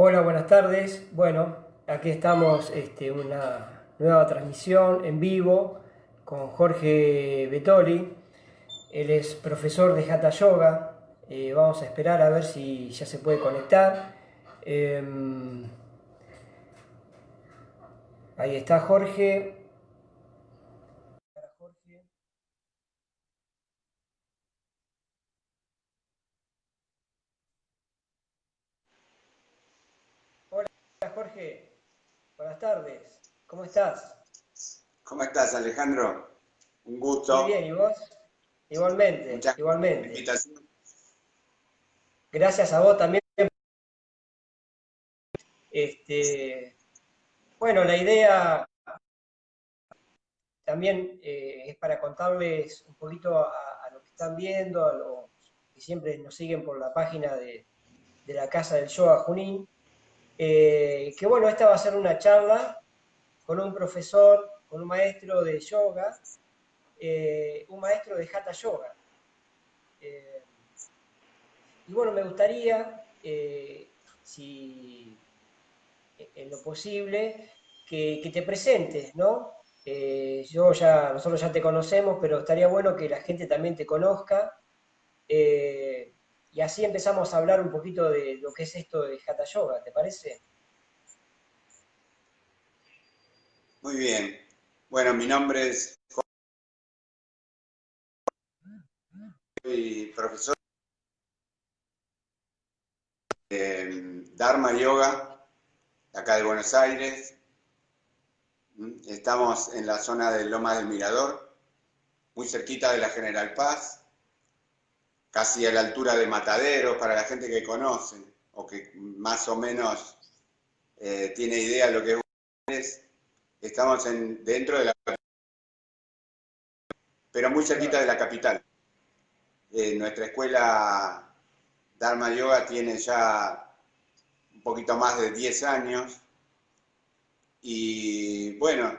Hola, buenas tardes. Bueno, aquí estamos, una nueva transmisión en vivo con Jorge Betoli. Él es profesor de Hatha Yoga. Vamos a esperar a ver si ya se puede conectar. Em, Ahí está Jorge. Hola Jorge, buenas tardes. ¿Cómo estás? ¿Cómo estás, Alejandro? Un Muy bien, gusto. ¿y vos? Igualmente, Muchas gracias por la igualmente. invitación. Gracias a vos también. Este, bueno, la idea también es para contarles un poquito a los que están viendo, a los que siempre nos siguen por la página de la Casa del Yoga Junín, que bueno, esta va a ser una charla con un profesor, con un maestro de yoga, un maestro de Hatha Yoga. Eh, y bueno, me gustaría, si en lo posible, que te presentes, ¿no? Nosotros ya te conocemos, pero estaría bueno que la gente también te conozca, eh, y así empezamos a hablar un poquito de lo que es esto de Hatha Yoga, ¿te parece? Muy bien. Bueno, mi nombre es soy profesor de Dharma Yoga, acá de Buenos Aires. Estamos en la zona de Lomas del Mirador, muy cerquita de la General Paz, casi a la altura de Mataderos, para la gente que conoce o que más o menos tiene idea de lo que es. Estamos dentro de la, pero muy cerquita de Claro. la capital. Nuestra escuela Dharma Yoga tiene ya un poquito más de 10 años y bueno,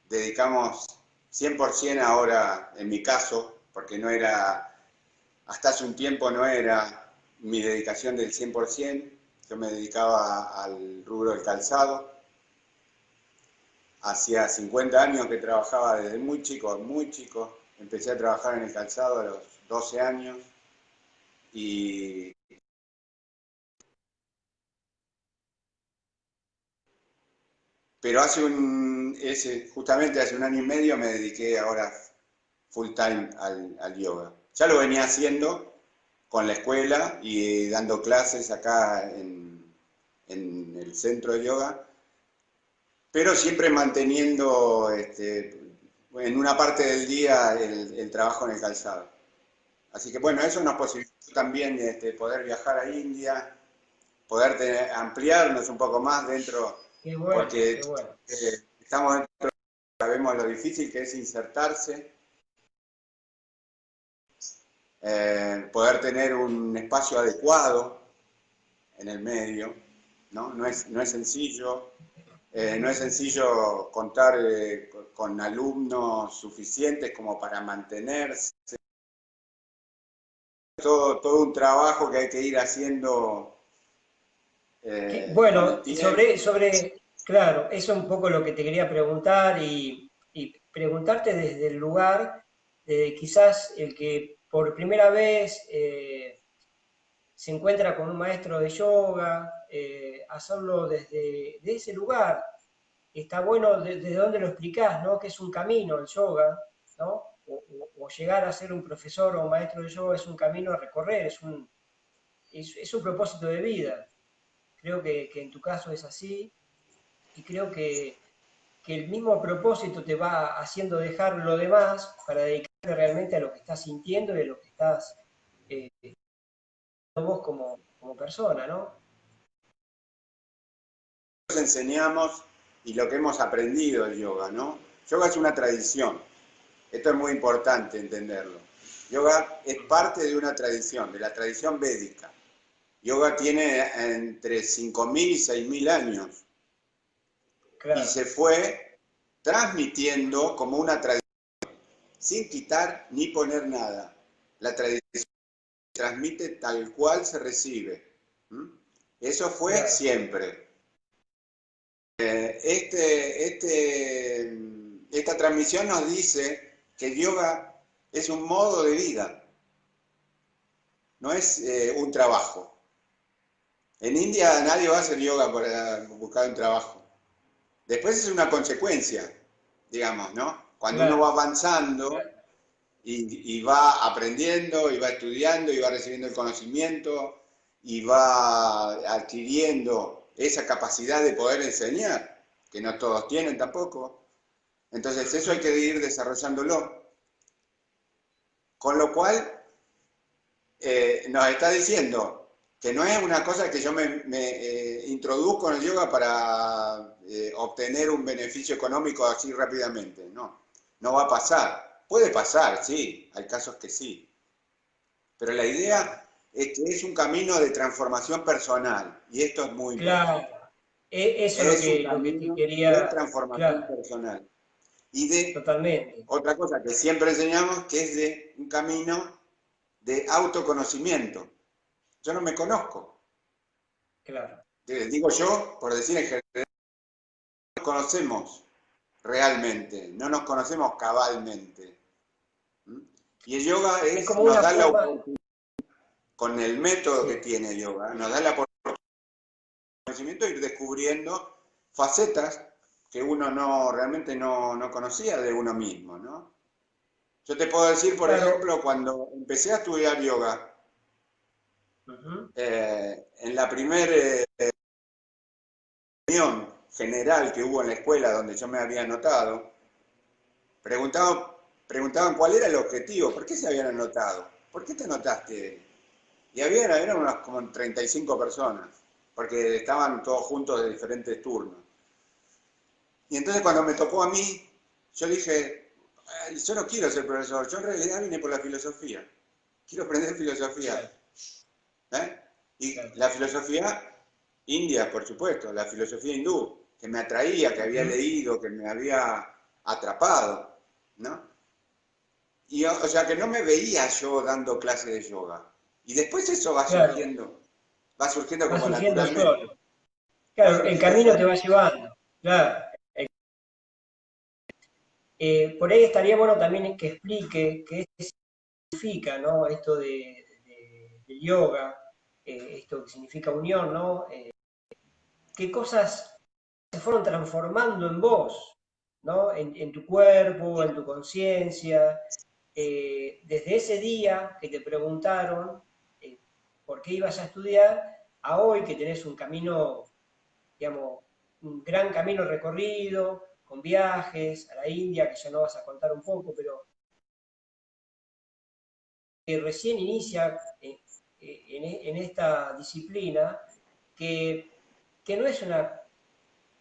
dedicamos 100% ahora, en mi caso, porque no era, hasta hace un tiempo no era mi dedicación del 100%, yo me dedicaba al rubro del calzado. Hacía 50 años que trabajaba desde muy chico. Empecé a trabajar en el calzado a los 12 años y pero justamente hace un año y medio me dediqué ahora full time al yoga. Ya lo venía haciendo con la escuela y dando clases acá en el centro de yoga, pero siempre manteniendo en una parte del día el trabajo en el calzado. Así que bueno, eso nos posibilitó también poder viajar a India, poder ampliarnos un poco más dentro, Qué bueno, porque qué bueno. estamos dentro, sabemos lo difícil que es insertarse, poder tener un espacio adecuado en el medio, ¿no? No es sencillo, no es sencillo contar con alumnos suficientes como para mantenerse, todo un trabajo que hay que ir haciendo con el Bueno, tiempo. claro, eso es un poco lo que te quería preguntar y preguntarte desde el lugar de quizás el que por primera vez se encuentra con un maestro de yoga, hacerlo desde ese lugar. Está bueno desde donde lo explicás, ¿no? Que es un camino el yoga, ¿no? O llegar a ser un profesor o un maestro de yoga es un camino a recorrer, es un propósito de vida. Creo que en tu caso es así y creo que el mismo propósito te va haciendo dejar lo demás para dedicarte realmente a lo que estás sintiendo y a lo que estás eh, vos como persona, ¿no? Enseñamos y lo que hemos aprendido del yoga, ¿no? Yoga es una tradición. Esto es muy importante entenderlo. Yoga es parte de una tradición, de la tradición védica. Yoga tiene entre 5.000 y 6.000 años y Claro, se fue transmitiendo como una tradición, sin quitar ni poner nada. La tradición transmite tal cual se recibe. Eso fue siempre. Esta transmisión nos dice que el yoga es un modo de vida, no es un trabajo. En India nadie va a hacer yoga para buscar un trabajo. Después es una consecuencia, digamos, ¿no? Cuando uno va avanzando y va aprendiendo, y va estudiando, y va recibiendo el conocimiento, y va adquiriendo esa capacidad de poder enseñar, que no todos tienen tampoco. Entonces eso hay que ir desarrollándolo. Con lo cual nos está diciendo que no es una cosa que yo me introduzco en el yoga para obtener un beneficio económico así rápidamente. No, no va a pasar. Puede pasar, sí, hay casos que sí. Pero la idea es que es un camino de transformación personal, y esto es muy importante. Claro, eso es Es un lo que te camino de quería, transformación claro, personal. Y de totalmente, otra cosa que siempre enseñamos, que es de un camino de autoconocimiento. Yo no me conozco. claro. Digo yo, por decir en general, no nos conocemos realmente, no nos conocemos cabalmente. Y el yoga Es como nos una da la forma, oportunidad, con el método que sí, tiene el yoga, nos da la oportunidad de conocimiento de ir descubriendo facetas que uno realmente no conocía de uno mismo, ¿no? Yo te puedo decir, por claro, ejemplo, cuando empecé a estudiar yoga, en la primera reunión general que hubo en la escuela donde yo me había anotado, preguntaban cuál era el objetivo, por qué se habían anotado, por qué te anotaste. Y eran unas como 35 personas, porque estaban todos juntos de diferentes turnos. Y entonces cuando me tocó a mí, yo dije, yo no quiero ser profesor, yo en realidad vine por la filosofía, quiero aprender filosofía. ¿Eh? Y claro. la filosofía india, por supuesto, la filosofía hindú, que me atraía, que había leído, que me había atrapado, ¿no? Y o sea que no me veía yo dando clases de yoga. Y después eso Claro, va surgiendo va como surgiendo naturalmente, solo. va Claro, el surgiendo camino te solo. va llevando. Claro. Por ahí estaría bueno también que explique qué significa, ¿no? Esto del yoga, esto que significa unión, ¿no? Qué cosas se fueron transformando en vos, ¿no? En tu cuerpo, en tu conciencia. Desde ese día que te preguntaron eh, por qué ibas a estudiar, a hoy que tenés un camino, digamos, un gran camino recorrido, con viajes a la India, que ya no vas a contar un poco, pero que recién inicia en esta disciplina, que, que no es una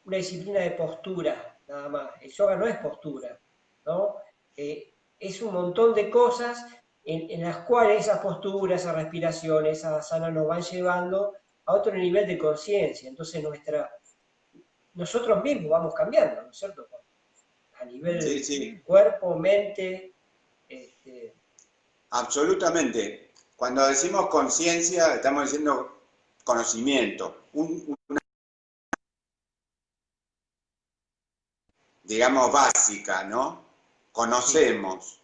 disciplina de postura, nada más. El yoga no es postura, ¿no? Es un montón de cosas en las cuales esas posturas, esa respiración, esa asana nos van llevando a otro nivel de conciencia. Entonces nosotros mismos vamos cambiando, ¿no es cierto? A Sí, nivel sí, cuerpo, mente, este, absolutamente. Cuando decimos conciencia, estamos diciendo conocimiento, digamos, básica, ¿no? sí, Conocemos.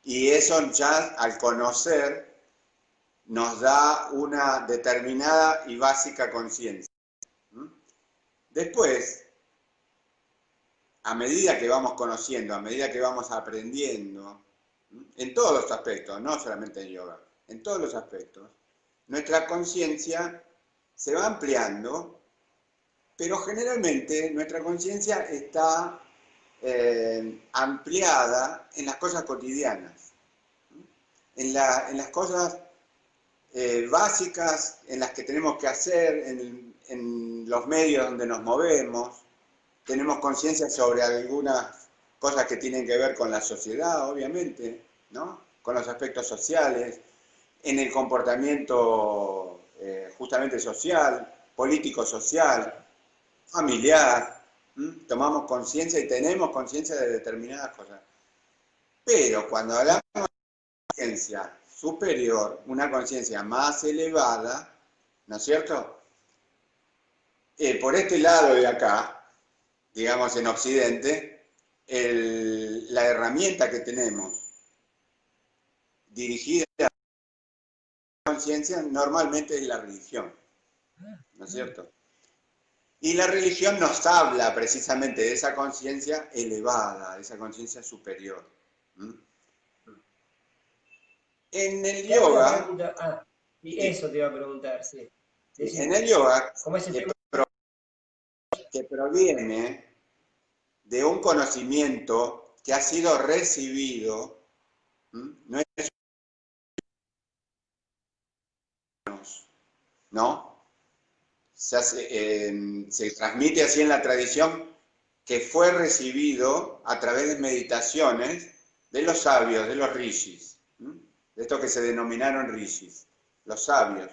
Y eso ya al conocer nos da una determinada y básica conciencia. Después, a medida que vamos conociendo, a medida que vamos aprendiendo, en todos los aspectos, no solamente en yoga, en todos los aspectos, nuestra conciencia se va ampliando, pero generalmente nuestra conciencia está ampliada en las cosas cotidianas, en las cosas básicas, en las que tenemos que hacer, en los medios donde nos movemos. Tenemos conciencia sobre algunas cosas que tienen que ver con la sociedad, obviamente, ¿no? Con los aspectos sociales, en el comportamiento justamente social, político-social, familiar. Tomamos conciencia y tenemos conciencia de determinadas cosas. Pero cuando hablamos de conciencia superior, una conciencia más elevada, ¿no es cierto? Por este lado de acá, digamos en Occidente, la herramienta que tenemos dirigida a la conciencia normalmente es la religión, ¿no es cierto? Y la religión nos habla precisamente de esa conciencia elevada, de esa conciencia superior. ¿Mm? En el Te hago una yoga, pregunta. Y eso te iba a preguntar, sí. en Decime, el yoga ¿cómo es el tema? que proviene de un conocimiento que ha sido recibido, no es, ¿no? Se transmite así en la tradición que fue recibido a través de meditaciones de los sabios, de los rishis, de estos que se denominaron rishis, los sabios,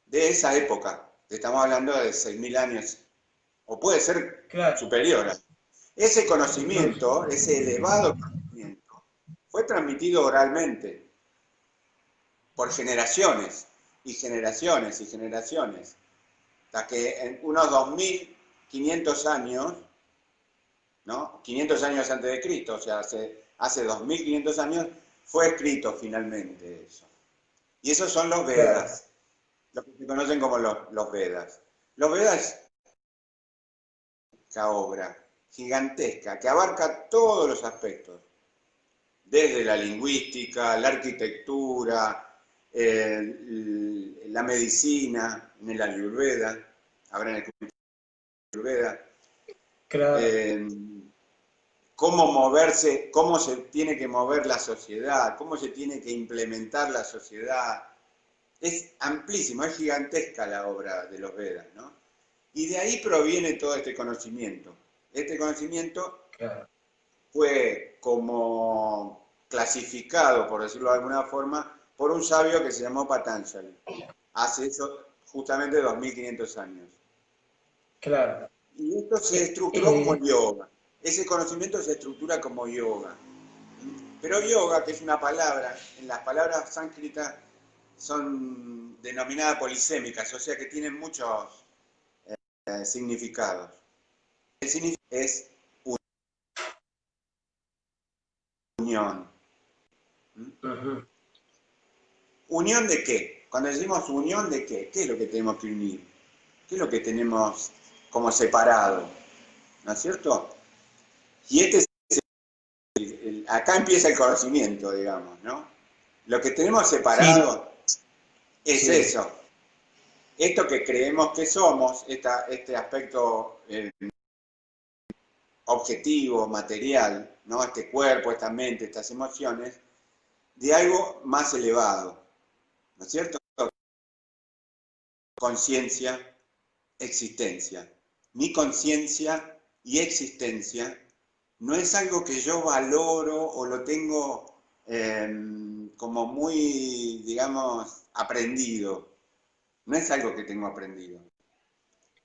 de esa época, estamos hablando de 6.000 años, o puede ser Claro. superior. Ese conocimiento, ese elevado conocimiento, fue transmitido oralmente por generaciones y generaciones y generaciones, hasta que en unos 2.500 años, ¿no? 500 años antes de Cristo, o sea, hace 2.500 años, fue escrito finalmente eso. Y esos son los Vedas, lo que se conocen como los Vedas. Los Vedas es una obra gigantesca que abarca todos los aspectos, desde la lingüística, la arquitectura, la medicina, en el Ayurveda, habrá en el Ayurveda, Claro. cómo moverse, cómo se tiene que mover la sociedad, cómo se tiene que implementar la sociedad. Es amplísimo, es gigantesca la obra de los Vedas, ¿no? Y de ahí proviene todo este conocimiento. Este conocimiento Claro. fue como clasificado, por decirlo de alguna forma, por un sabio que se llamó Patanjali, hace eso justamente 2.500 años. Claro. Y esto se estructuró como yoga. Ese conocimiento se estructura como yoga. Pero yoga, que es una palabra, en las palabras sánscritas son denominadas polisémicas, o sea que tienen muchos significados. El significado es unión. ¿Unión de qué? Cuando decimos unión de qué, ¿qué es lo que tenemos que unir? ¿Qué es lo que tenemos como separado? ¿No es cierto? Y acá empieza el conocimiento, digamos, ¿no? Lo que tenemos Sí, separado es sí, eso. Esto que creemos que somos, este aspecto objetivo, material, ¿no? Este cuerpo, esta mente, estas emociones, de algo más elevado, ¿no es cierto? Conciencia, existencia. Mi conciencia y existencia no es algo que yo valoro o lo tengo como muy, digamos, aprendido. No es algo que tengo aprendido.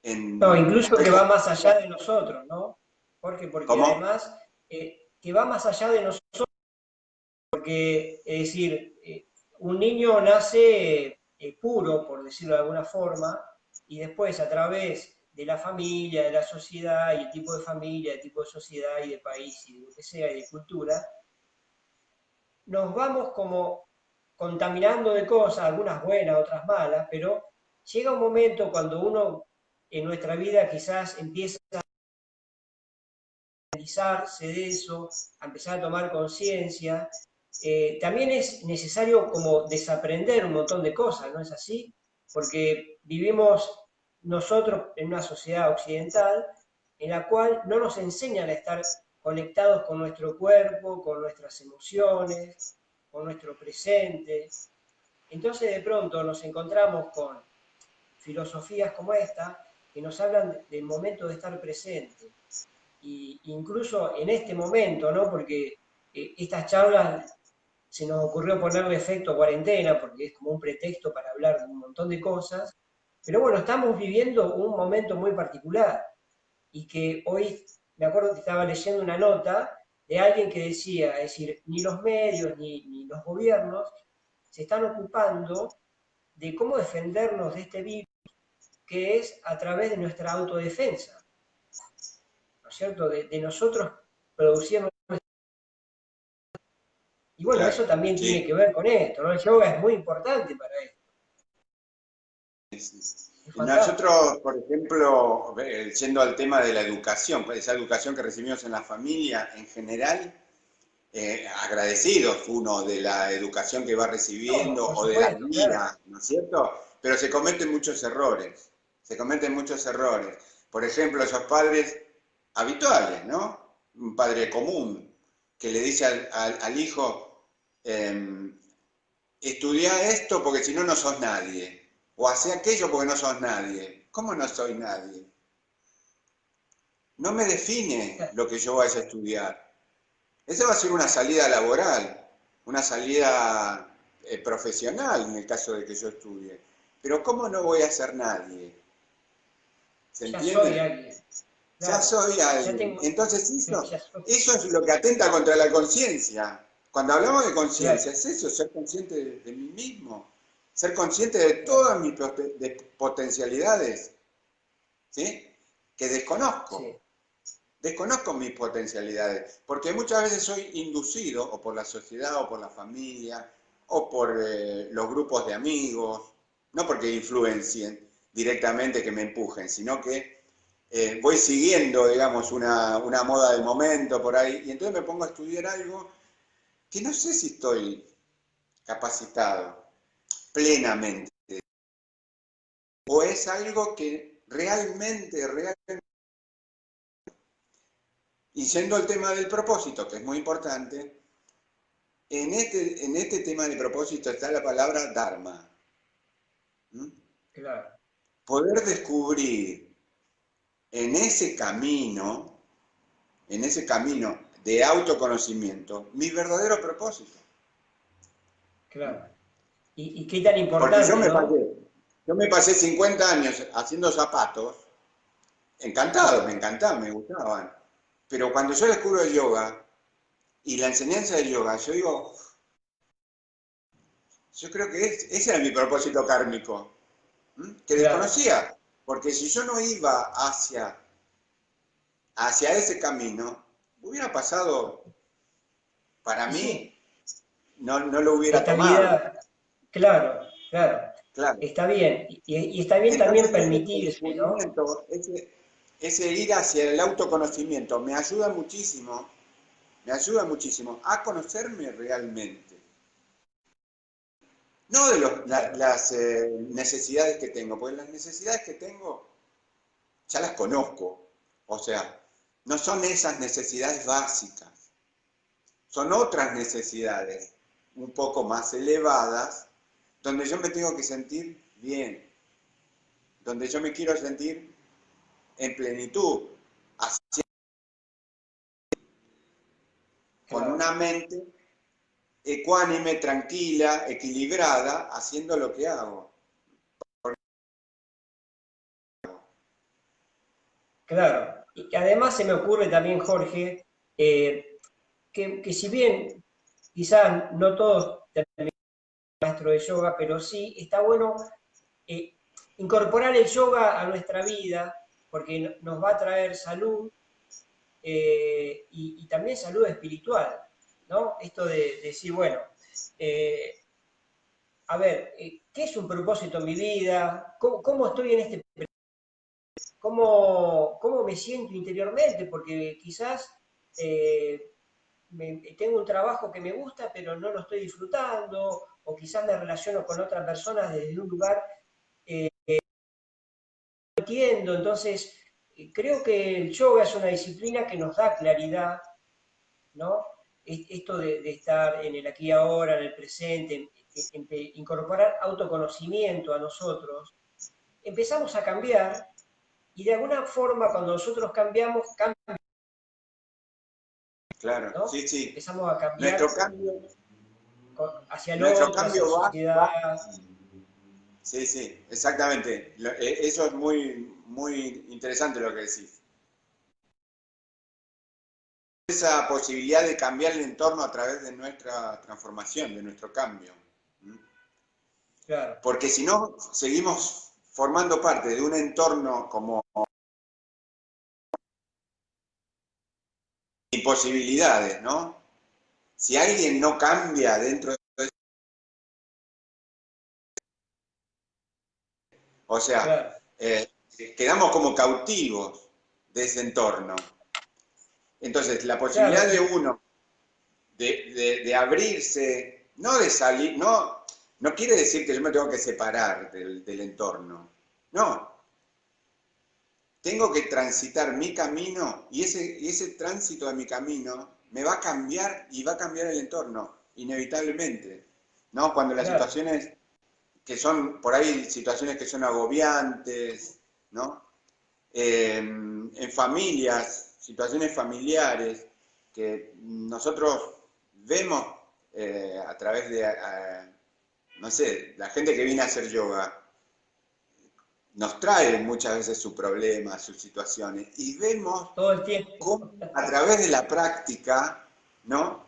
no, incluso que va Tengo, más allá de nosotros, ¿no? Jorge, porque ¿cómo? además que va más allá de nosotros, porque es decir, un niño nace puro, por decirlo de alguna forma, y después a través de la familia, de la sociedad, y el tipo de familia, el tipo de sociedad y de país y de lo que sea, y de cultura, nos vamos como contaminando de cosas, algunas buenas, otras malas, pero llega un momento cuando uno en nuestra vida quizás empieza a analizarse de eso, a empezar a tomar conciencia. También es necesario como desaprender un montón de cosas, ¿no es así? Porque vivimos nosotros en una sociedad occidental en la cual no nos enseñan a estar conectados con nuestro cuerpo, con nuestras emociones, con nuestro presente. Entonces de pronto nos encontramos con filosofías como esta que nos hablan del momento de estar presente. Y incluso en este momento, ¿no? Porque estas charlas se nos ocurrió ponerle efecto cuarentena, porque es como un pretexto para hablar de un montón de cosas, pero bueno, estamos viviendo un momento muy particular y que hoy, me acuerdo que estaba leyendo una nota de alguien que decía, es decir, ni los medios ni los gobiernos se están ocupando de cómo defendernos de este virus, que es a través de nuestra autodefensa, ¿no es cierto? De nosotros producir. Y bueno, Claro, eso también tiene sí. que ver con esto, ¿no? El yoga es muy importante para esto, es fantástico. Nosotros, por ejemplo, yendo al tema de la educación, pues esa educación que recibimos en la familia en general, agradecidos uno de la educación que va No, recibiendo por o de la supuesto, claro. guía, ¿no es cierto? Pero se cometen muchos errores, se cometen muchos errores. Por ejemplo, esos padres habituales, ¿no? Un padre común que le dice al hijo, estudia esto porque si no, no sos nadie. O hace aquello porque no sos nadie. ¿Cómo no soy nadie? No me define lo que yo vaya a estudiar. Esa va a ser una salida laboral, una salida profesional en el caso de que yo estudie. Pero ¿cómo no voy a ser nadie? ¿Se Ya soy entiende? alguien, Ya claro. soy Ya alguien. tengo, Entonces ya soy, eso es lo que atenta contra la conciencia. Cuando hablamos de claro, conciencia, es eso, ser consciente de mí mismo, ser consciente de claro, todas mis potencialidades, ¿sí? Que sí, desconozco. Desconozco mis potencialidades, porque muchas veces soy inducido, o por la sociedad, o por la familia, o por los grupos de amigos, no porque influencien directamente que me empujen, sino que voy siguiendo, digamos, una moda del momento por ahí, y entonces me pongo a estudiar algo que no sé si estoy capacitado plenamente, o es algo que realmente, y siendo el tema del propósito, que es muy importante, en este tema de propósito está la palabra Dharma. ¿Mm? claro. Poder descubrir en en ese camino de autoconocimiento, mi verdadero propósito. ¿Mm? Claro. Y qué tan Porque importante, ¿no? yo me pasé 50 años haciendo zapatos, encantado, me Claro. encantaban, me gustaban. Pero cuando yo descubro el yoga y la enseñanza del yoga, yo digo, yo creo que ese era mi propósito kármico. Que Claro. desconocía, porque si yo no iba hacia ese camino, hubiera pasado, para Y sí, mí, no lo hubiera esta tomado, vida, claro, claro, claro. está bien. Y está bien también Entonces ese permitirse, ¿no? descubrimiento, ese ir hacia el autoconocimiento, me ayuda muchísimo a conocerme realmente. No de Claro. las necesidades que tengo, porque las necesidades que tengo ya las conozco. O sea, no son esas necesidades básicas, son otras necesidades un poco más elevadas, donde yo me tengo que sentir bien, donde yo me quiero sentir en plenitud, así, con Claro. una mente ecuánime, tranquila, equilibrada, haciendo lo que hago. Claro. Y además se me ocurre también, Jorge, que si bien quizás no todos terminamos maestro de yoga, pero sí está bueno eh, incorporar el yoga a nuestra vida, porque nos va a traer salud y también salud espiritual, ¿no? Esto de decir, bueno, eh, a ver, ¿qué es un propósito en mi vida? ¿Cómo estoy en este cómo me siento interiormente, porque quizás tengo un trabajo que me gusta, pero no lo estoy disfrutando, o quizás me relaciono con otras personas desde un lugar que no entiendo. Entonces, creo que el yoga es una disciplina que nos da claridad, ¿no? Esto de estar en el aquí y ahora, en el presente, incorporar autoconocimiento a nosotros, empezamos a cambiar y de alguna forma cuando nosotros cambiamos, Claro, ¿no? sí, sí. Empezamos a Nuestro cambiar cambio, hacia el nuestro otro, hacia cambio la sociedad. sí, sí, exactamente. Eso es muy interesante lo que decís. Esa posibilidad de cambiar el entorno a través de nuestra transformación, de nuestro cambio. ¿Mm? claro, Porque si no, seguimos formando parte de un entorno como imposibilidades, ¿no? Si alguien no cambia dentro de... O sea, claro, quedamos como cautivos de ese entorno. Entonces, la claro, posibilidad de uno de abrirse, no de salir, no quiere decir que yo me tengo que separar del entorno. No, tengo que transitar mi camino y ese tránsito de mi camino me va a cambiar y va a cambiar el entorno, inevitablemente. ¿No? Cuando las claro, situaciones que son, por ahí situaciones que son agobiantes, ¿no? En familias, situaciones familiares que nosotros vemos a través de, no sé, la gente que viene a hacer yoga nos trae muchas veces sus problemas, sus situaciones, y vemos todo el tiempo. cómo a través de la práctica, ¿no?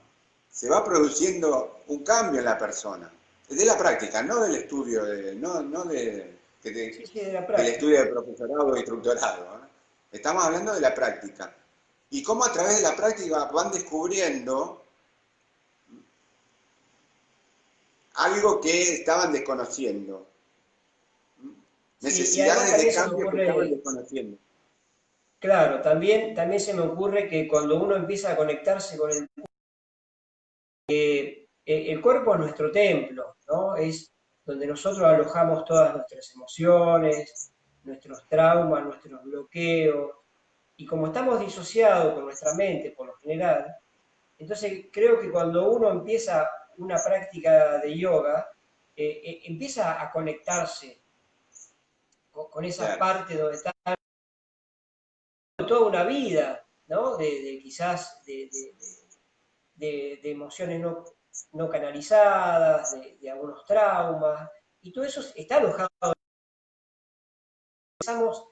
Se va produciendo un cambio en la persona. De la práctica, no del estudio, no Sí, sí, de la del práctica. estudio de profesorado o instructorado. ¿Eh? Estamos hablando de la práctica. Y cómo a través de la práctica van descubriendo algo que estaban desconociendo. Sí, y además Necesidades de también se me cambio que estaban ocurre, desconociendo. claro, también se me ocurre que cuando uno empieza a conectarse con el cuerpo es nuestro templo, ¿no? Es donde nosotros alojamos todas nuestras emociones, nuestros traumas, nuestros bloqueos, y como estamos disociados con nuestra mente por lo general, entonces creo que cuando uno empieza una práctica de yoga, empieza a conectarse con esa Claro, parte donde está toda una vida, ¿no? De quizás de emociones no canalizadas, de algunos traumas, y todo eso está alojado. Empezamos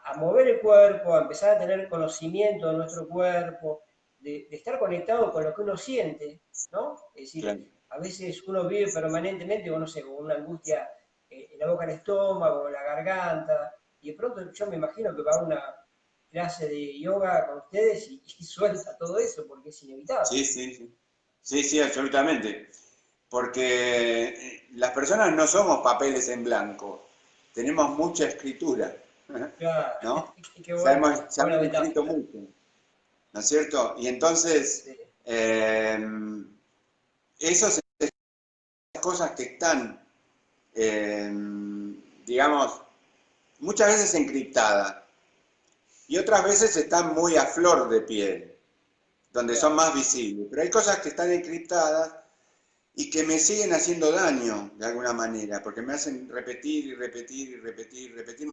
a mover el cuerpo, a empezar a tener conocimiento de nuestro cuerpo, de estar conectado con lo que uno siente, ¿no? Es decir, claro. a veces uno vive permanentemente, no sé, con una angustia en la boca del estómago, en la garganta, y de pronto yo me imagino que va a una clase de yoga con ustedes y suelta todo eso, porque es inevitable. Sí, sí, sí. Sí, sí, absolutamente. Porque las personas no somos papeles en blanco, tenemos mucha escritura, Claro, ¿no? qué Se buena hemos escrito metáfora. mucho, ¿no es cierto? Y entonces, Sí, eh, esas cosas que están, eh, digamos, muchas veces encriptadas y otras veces están muy a flor de piel, donde son claro. más visibles. Pero hay cosas que están encriptadas y que me siguen haciendo daño de alguna manera, porque me hacen repetir y repetir y repetir y repetir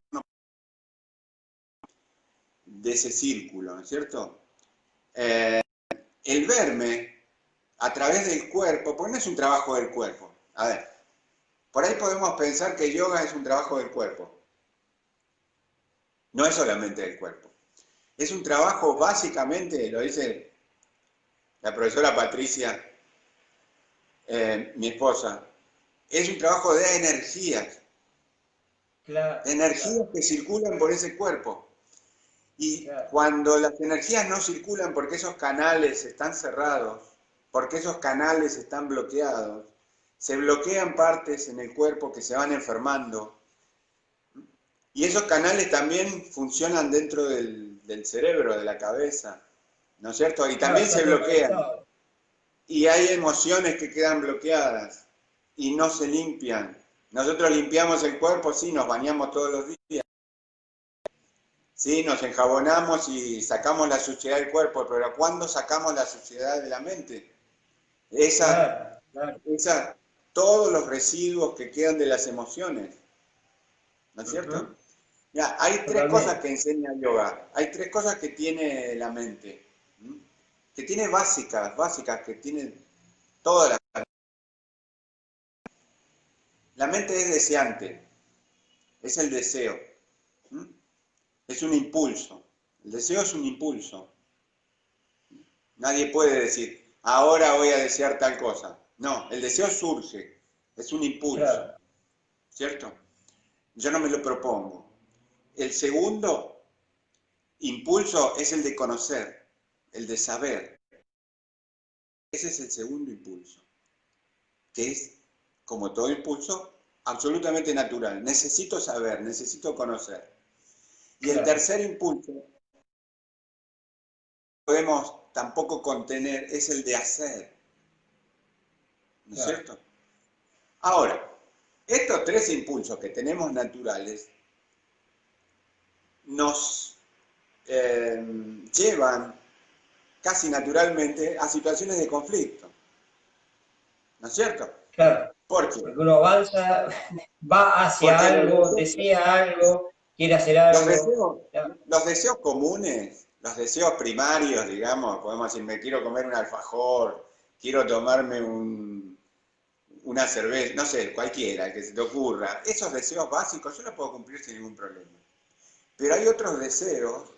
de ese círculo, ¿no es cierto? El verme a través del cuerpo, porque no es un trabajo del cuerpo. A ver, por ahí podemos pensar que yoga es un trabajo del cuerpo. No es solamente del cuerpo. Es un trabajo básicamente, lo dice la profesora Patricia, mi esposa, es un trabajo Claro, de claro, energías que circulan por ese cuerpo. Y claro. cuando las energías no circulan porque esos canales están cerrados, porque esos canales están bloqueados, se bloquean partes en el cuerpo que se van enfermando. Y esos canales también funcionan dentro del cerebro, de la cabeza, ¿no es cierto? Y Claro, también está se todo bloquean. conectado. Y hay emociones que quedan bloqueadas y no se limpian. Nosotros limpiamos el cuerpo, sí, nos bañamos todos los días. Sí, nos enjabonamos y sacamos la suciedad del cuerpo, pero ¿cuándo sacamos la suciedad de la mente? Esa, Claro, claro. todos los residuos que quedan de las emociones, ¿no es Ujú, cierto? Ya, hay tres cosas totalmente. que enseña el yoga, hay tres cosas que tiene la mente, ¿m? Que tiene básicas, que tiene todas las... La mente es deseante, es el deseo, ¿m? Es un impulso, el deseo es un impulso. Nadie puede decir, ahora voy a desear tal cosa. No, el deseo surge, es un impulso. Claro. ¿cierto? Yo no me lo propongo. El segundo impulso es el de conocer, el de saber. Ese es el segundo impulso, que es, como todo impulso, absolutamente natural. Necesito saber, necesito conocer. Y el Claro, tercer impulso, podemos tampoco contener, es el de hacer, ¿no es claro, cierto? Ahora, estos tres impulsos que tenemos naturales nos llevan casi naturalmente a situaciones de conflicto, ¿no es cierto? claro. ¿Por qué? Porque uno avanza, va hacia Porque algo, desea algo, quiere hacer los algo. deseos, Claro, los deseos comunes, los deseos primarios, digamos, podemos decir, me quiero comer un alfajor, quiero tomarme una cerveza, no sé, cualquiera, que se te ocurra. Esos deseos básicos yo los puedo cumplir sin ningún problema. Pero hay otros deseos,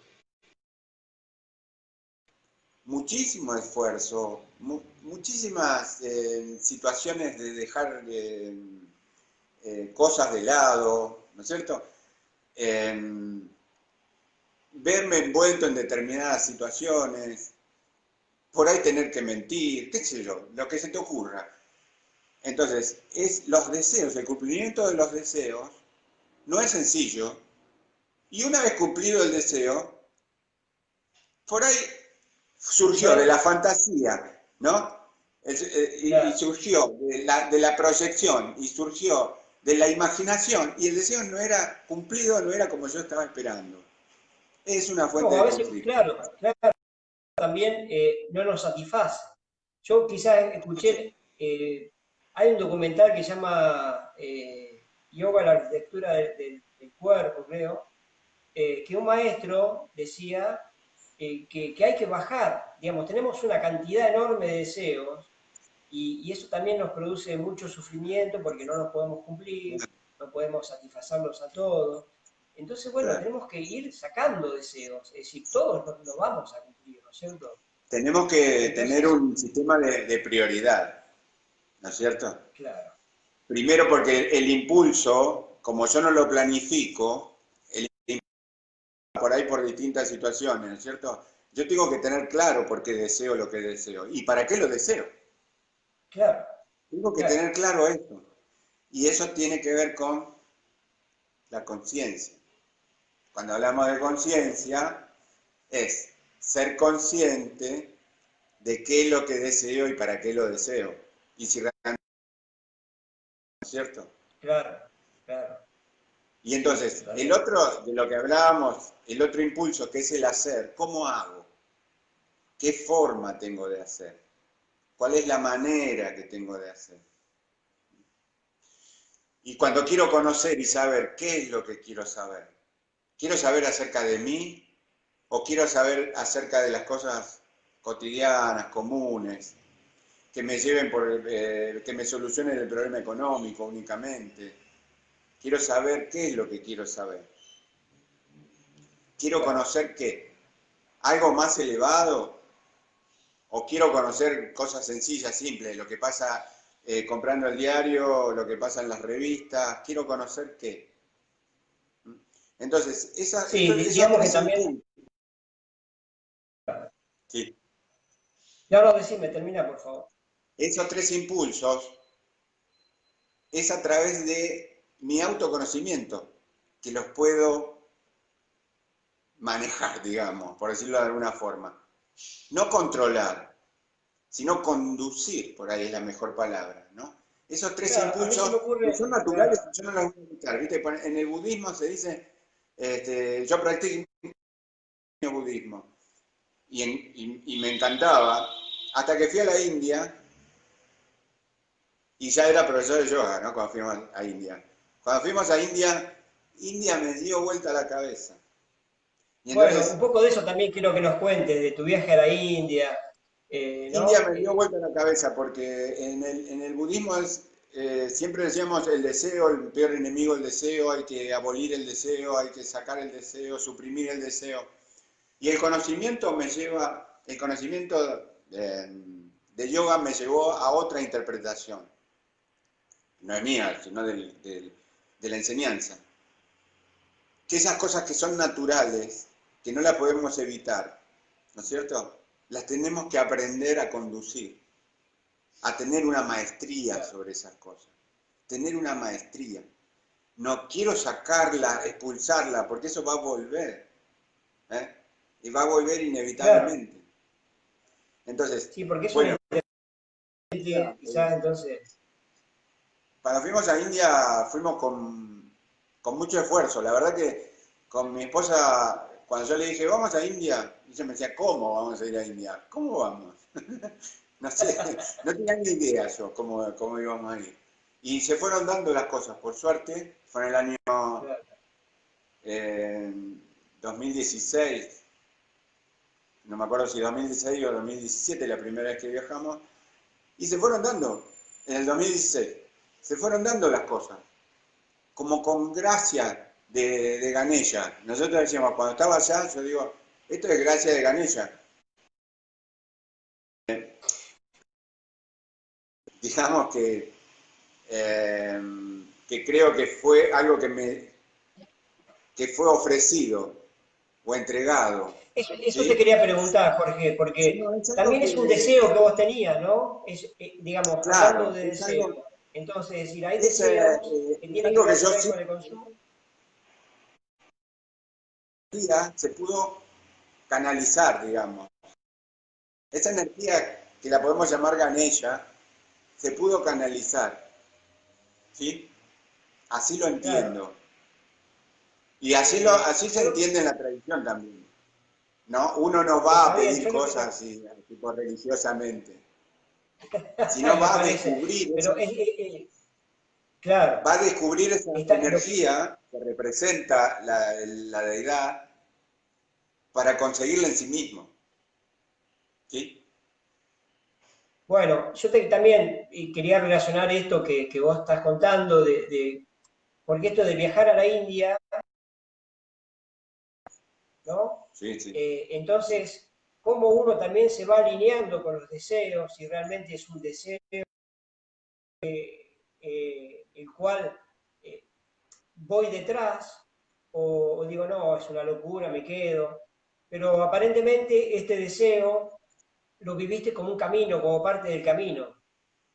muchísimo esfuerzo, muchísimas situaciones de dejar cosas de lado, ¿no es cierto? Verme envuelto en determinadas situaciones, por ahí tener que mentir, qué sé yo, lo que se te ocurra. Entonces, es los deseos, el cumplimiento de los deseos no es sencillo, y una vez cumplido el deseo, por ahí surgió de la yo, fantasía, ¿no? Y claro. surgió de la proyección, y surgió de la imaginación, y el deseo no era cumplido, no era como yo estaba esperando. Es una fuente No, a de veces, conflicto. claro, claro, también no nos satisface. Yo quizás escuché, hay un documental que se llama Yoga, la arquitectura del cuerpo, creo, que un maestro decía que hay que bajar, digamos, tenemos una cantidad enorme de deseos y eso también nos produce mucho sufrimiento porque no los podemos cumplir, no podemos satisfacerlos a todos. Entonces, bueno, Claro. tenemos que ir sacando deseos, es decir, todos los vamos a cumplir, ¿no es cierto? Tenemos que tener Entonces, un sistema de prioridad, ¿no es cierto? claro, Primero porque el impulso, como yo no lo planifico, el por ahí por distintas situaciones, ¿no es cierto? Yo tengo que tener claro por qué deseo lo que deseo y para qué lo deseo. claro, Tengo que claro, tener claro esto. Y eso tiene que ver con la conciencia. Cuando hablamos de conciencia, es ser consciente de qué es lo que deseo y para qué lo deseo. Y si realmente es cierto. claro, claro, Y sí, entonces, el totalmente. otro, de lo que hablábamos, el otro impulso que es el hacer, ¿cómo hago? ¿Qué forma tengo de hacer? ¿Cuál es la manera que tengo de hacer? Y cuando quiero conocer y saber qué es lo que quiero saber acerca de mí o quiero saber acerca de las cosas cotidianas, comunes, que me lleven que me solucionen el problema económico únicamente. Quiero saber qué es lo que quiero saber. Quiero Claro. conocer qué, algo más elevado o quiero conocer cosas sencillas, simples, lo que pasa comprando el diario, lo que pasa en las revistas, quiero conocer qué. Entonces, Sí, esos digamos que tres también, impulsos, sí, no, no, decime, termina, por favor. esos tres impulsos es a través de mi autoconocimiento que los puedo manejar, digamos, por decirlo de alguna forma. No controlar, sino conducir, por ahí es la mejor palabra, ¿no? Esos tres Claro, a mí se me impulsos que ocurre, son naturales, claro, yo no los voy a evitar, ¿viste? En el budismo se dice, yo practico el budismo y me encantaba, hasta que fui a la India y ya era profesor de yoga, ¿no? Cuando fuimos a India. Cuando fuimos a India, India me dio vuelta la cabeza. Y bueno, un entonces, poco de eso también quiero que nos cuentes, de tu viaje a la India, India ¿no? me dio vuelta la cabeza porque en el budismo siempre decíamos el deseo, el peor enemigo el deseo, hay que abolir el deseo, hay que sacar el deseo, suprimir el deseo. Y el conocimiento el conocimiento de yoga me llevó a otra interpretación. No es mía, sino de la enseñanza. Que esas cosas que son naturales, que no las podemos evitar, ¿no es cierto? Las tenemos que aprender a conducir, a tener una maestría sobre esas cosas. Tener una maestría. No quiero sacarla, expulsarla, porque eso va a volver. ¿Eh? Y va a volver Claro, inevitablemente. Entonces, sí, porque es bueno, un quizás entonces, cuando fuimos a India, fuimos con mucho esfuerzo. La verdad que con mi esposa, cuando yo le dije, vamos a India, ella me decía, ¿cómo vamos a ir a India? ¿Cómo vamos? No sé, no tenía ni idea yo cómo íbamos a ir. Y se fueron dando las cosas, por suerte, fue en el año claro. 2016, no me acuerdo si 2016 o 2017, la primera vez que viajamos, y se fueron dando, en el 2016, se fueron dando las cosas, como con gracia de Ganesha. Nosotros decíamos, cuando estaba allá, yo digo, esto es gracia de Ganesha. Digamos eh, que creo que fue algo que fue ofrecido o entregado. Eso te ¿Sí? quería preguntar, Jorge, Sí, porque no, es algo también es un deseo que vos tenías, ¿no? Digamos, hablando claro, de deseo. Entonces, es decir, hay es, deseos que es tienen que algo que ver yo por ahí sí con el consumo. se pudo canalizar, digamos. Esa energía que la podemos llamar Ganesha, se pudo canalizar, ¿sí? Así lo Claro. entiendo. Y así se Yo, entiende en la tradición también, ¿no? Uno no va a está bien, pedir yo lo que cosas te, así, tipo religiosamente, sino me parece, pero claro, va a descubrir esa lo energía que representa la deidad para conseguirla en sí mismo, ¿sí? bueno, también y quería relacionar esto que vos estás contando, porque esto de viajar a la India, ¿no? Sí, sí, sí. Entonces, cómo uno también se va alineando con los deseos, si realmente es un deseo el cual voy detrás, o digo, no, es una locura, me quedo, pero aparentemente este deseo lo viviste como un camino, como parte del camino.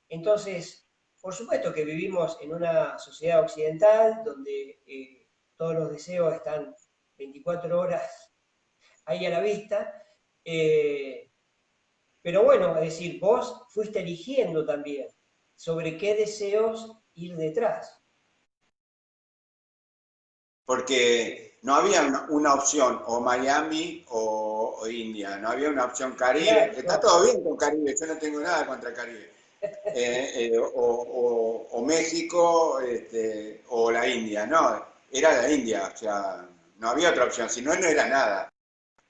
Entonces, por supuesto que vivimos en una sociedad occidental donde todos los deseos están 24 horas ahí a la vista, eh, pero bueno, es decir, vos fuiste eligiendo también sobre qué deseos ir detrás. Porque no había una opción, o Miami o India, no había una opción Caribe, Claro, que está ¿no? todo bien con Caribe, yo no tengo nada contra Caribe, o México, o la India, no, era la India, o sea, no había otra opción, si no, no era nada,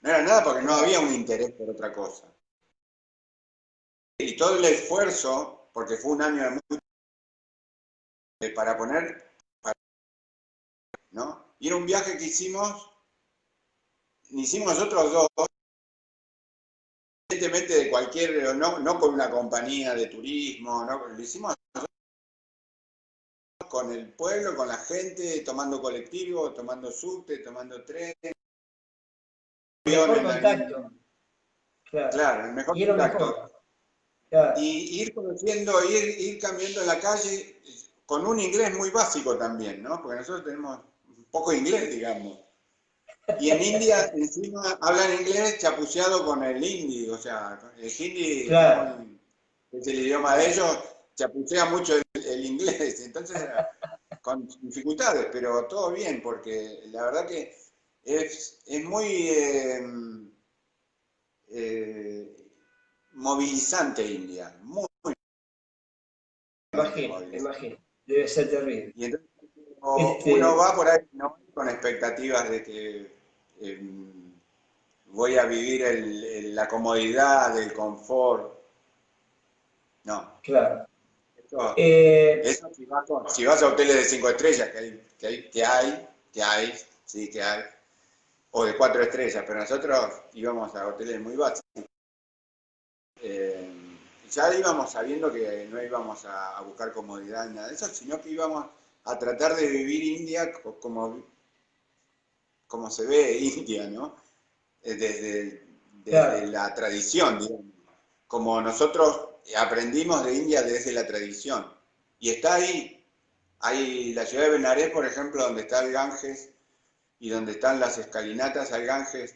no era nada porque no había Claro. un interés por otra cosa. Y todo el esfuerzo, porque fue un año de para poner, ¿no? Y era un viaje que hicimos nosotros dos, evidentemente de cualquier, no con una compañía de turismo, no, lo hicimos con el pueblo, con la gente, tomando colectivo, tomando subte, tomando tren, avión Mejor en la contacto, misma, claro. claro, el mejor Y es lo contacto. mejor, claro. Y ir conociendo, ir cambiando en la calle con un inglés muy básico también, ¿no? Porque nosotros tenemos un poco de inglés, digamos. Y en India encima hablan inglés chapuceado con el hindi, o sea, el hindi es Claro, muy, es el idioma de claro. ellos, chapucea mucho el inglés, entonces con dificultades, pero todo bien, porque la verdad que es muy eh, movilizante India, muy Me movilizante. imagino. Debe ser terrible. Y entonces uno Este, va por ahí no con expectativas de que eh, voy a vivir la comodidad, el confort. No, claro. eso, Eh, eso si vas a hoteles de 5 estrellas, que hay, sí que hay, o de 4 estrellas, pero nosotros íbamos a hoteles muy básicos. Ya íbamos sabiendo que no íbamos a buscar comodidad ni nada de eso, sino que íbamos a tratar de vivir India como se ve India, ¿no? Desde Claro, la tradición, digamos. Como nosotros aprendimos de India desde la tradición. Y está ahí. Hay la ciudad de Benares, por ejemplo, donde está el Ganges y donde están las escalinatas al Ganges,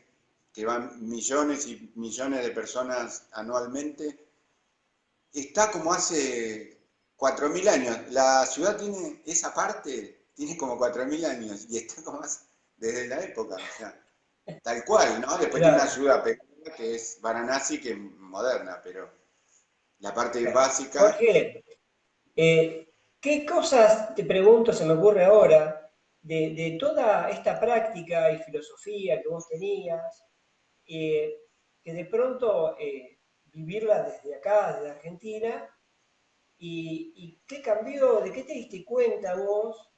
que van millones y millones de personas anualmente. Está como hace 4.000 años. La ciudad tiene esa parte, tiene como 4.000 años y está como desde la época, o sea, tal cual, ¿no? Después tiene una claro, ciudad pequeña que es Varanasi, que es moderna, pero la parte claro. básica. Jorge, ¿qué cosas, te pregunto, se me ocurre ahora, de toda esta práctica y filosofía que vos tenías, eh, que de pronto vivirla desde acá, desde Argentina, y qué cambió, de qué te diste cuenta vos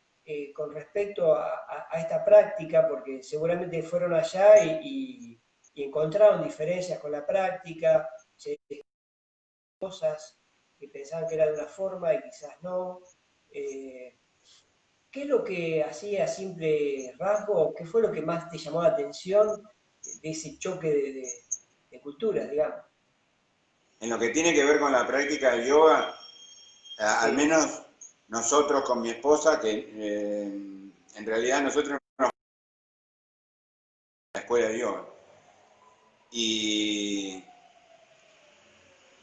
con respecto a esta práctica? Porque seguramente fueron allá y encontraron diferencias con la práctica, se cosas que pensaban que era de una forma y quizás no. Eh, ¿Qué es lo que hacía a simple rasgo? ¿Qué fue lo que más te llamó la atención de ese choque de culturas, digamos? En lo que tiene que ver con la práctica del yoga, al Sí. menos nosotros con mi esposa, que en realidad nosotros no la escuela de yoga. Y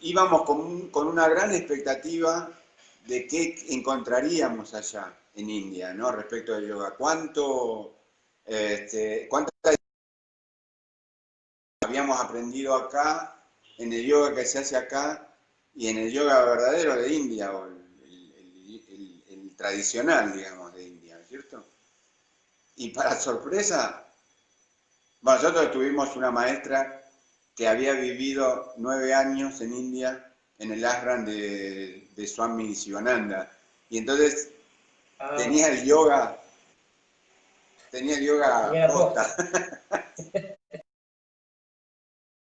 íbamos con una gran expectativa de qué encontraríamos allá en India, ¿no? Respecto al yoga. ¿Cuánto habíamos aprendido acá, en el yoga que se hace acá y en el yoga verdadero de India, o el tradicional, digamos, de India, ¿cierto? Y para sorpresa, bueno, nosotros tuvimos una maestra que había vivido 9 años en India, en el ashram de Swami Sivananda. Y entonces Ah, tenía el yoga, tenía el yoga tenía la posta,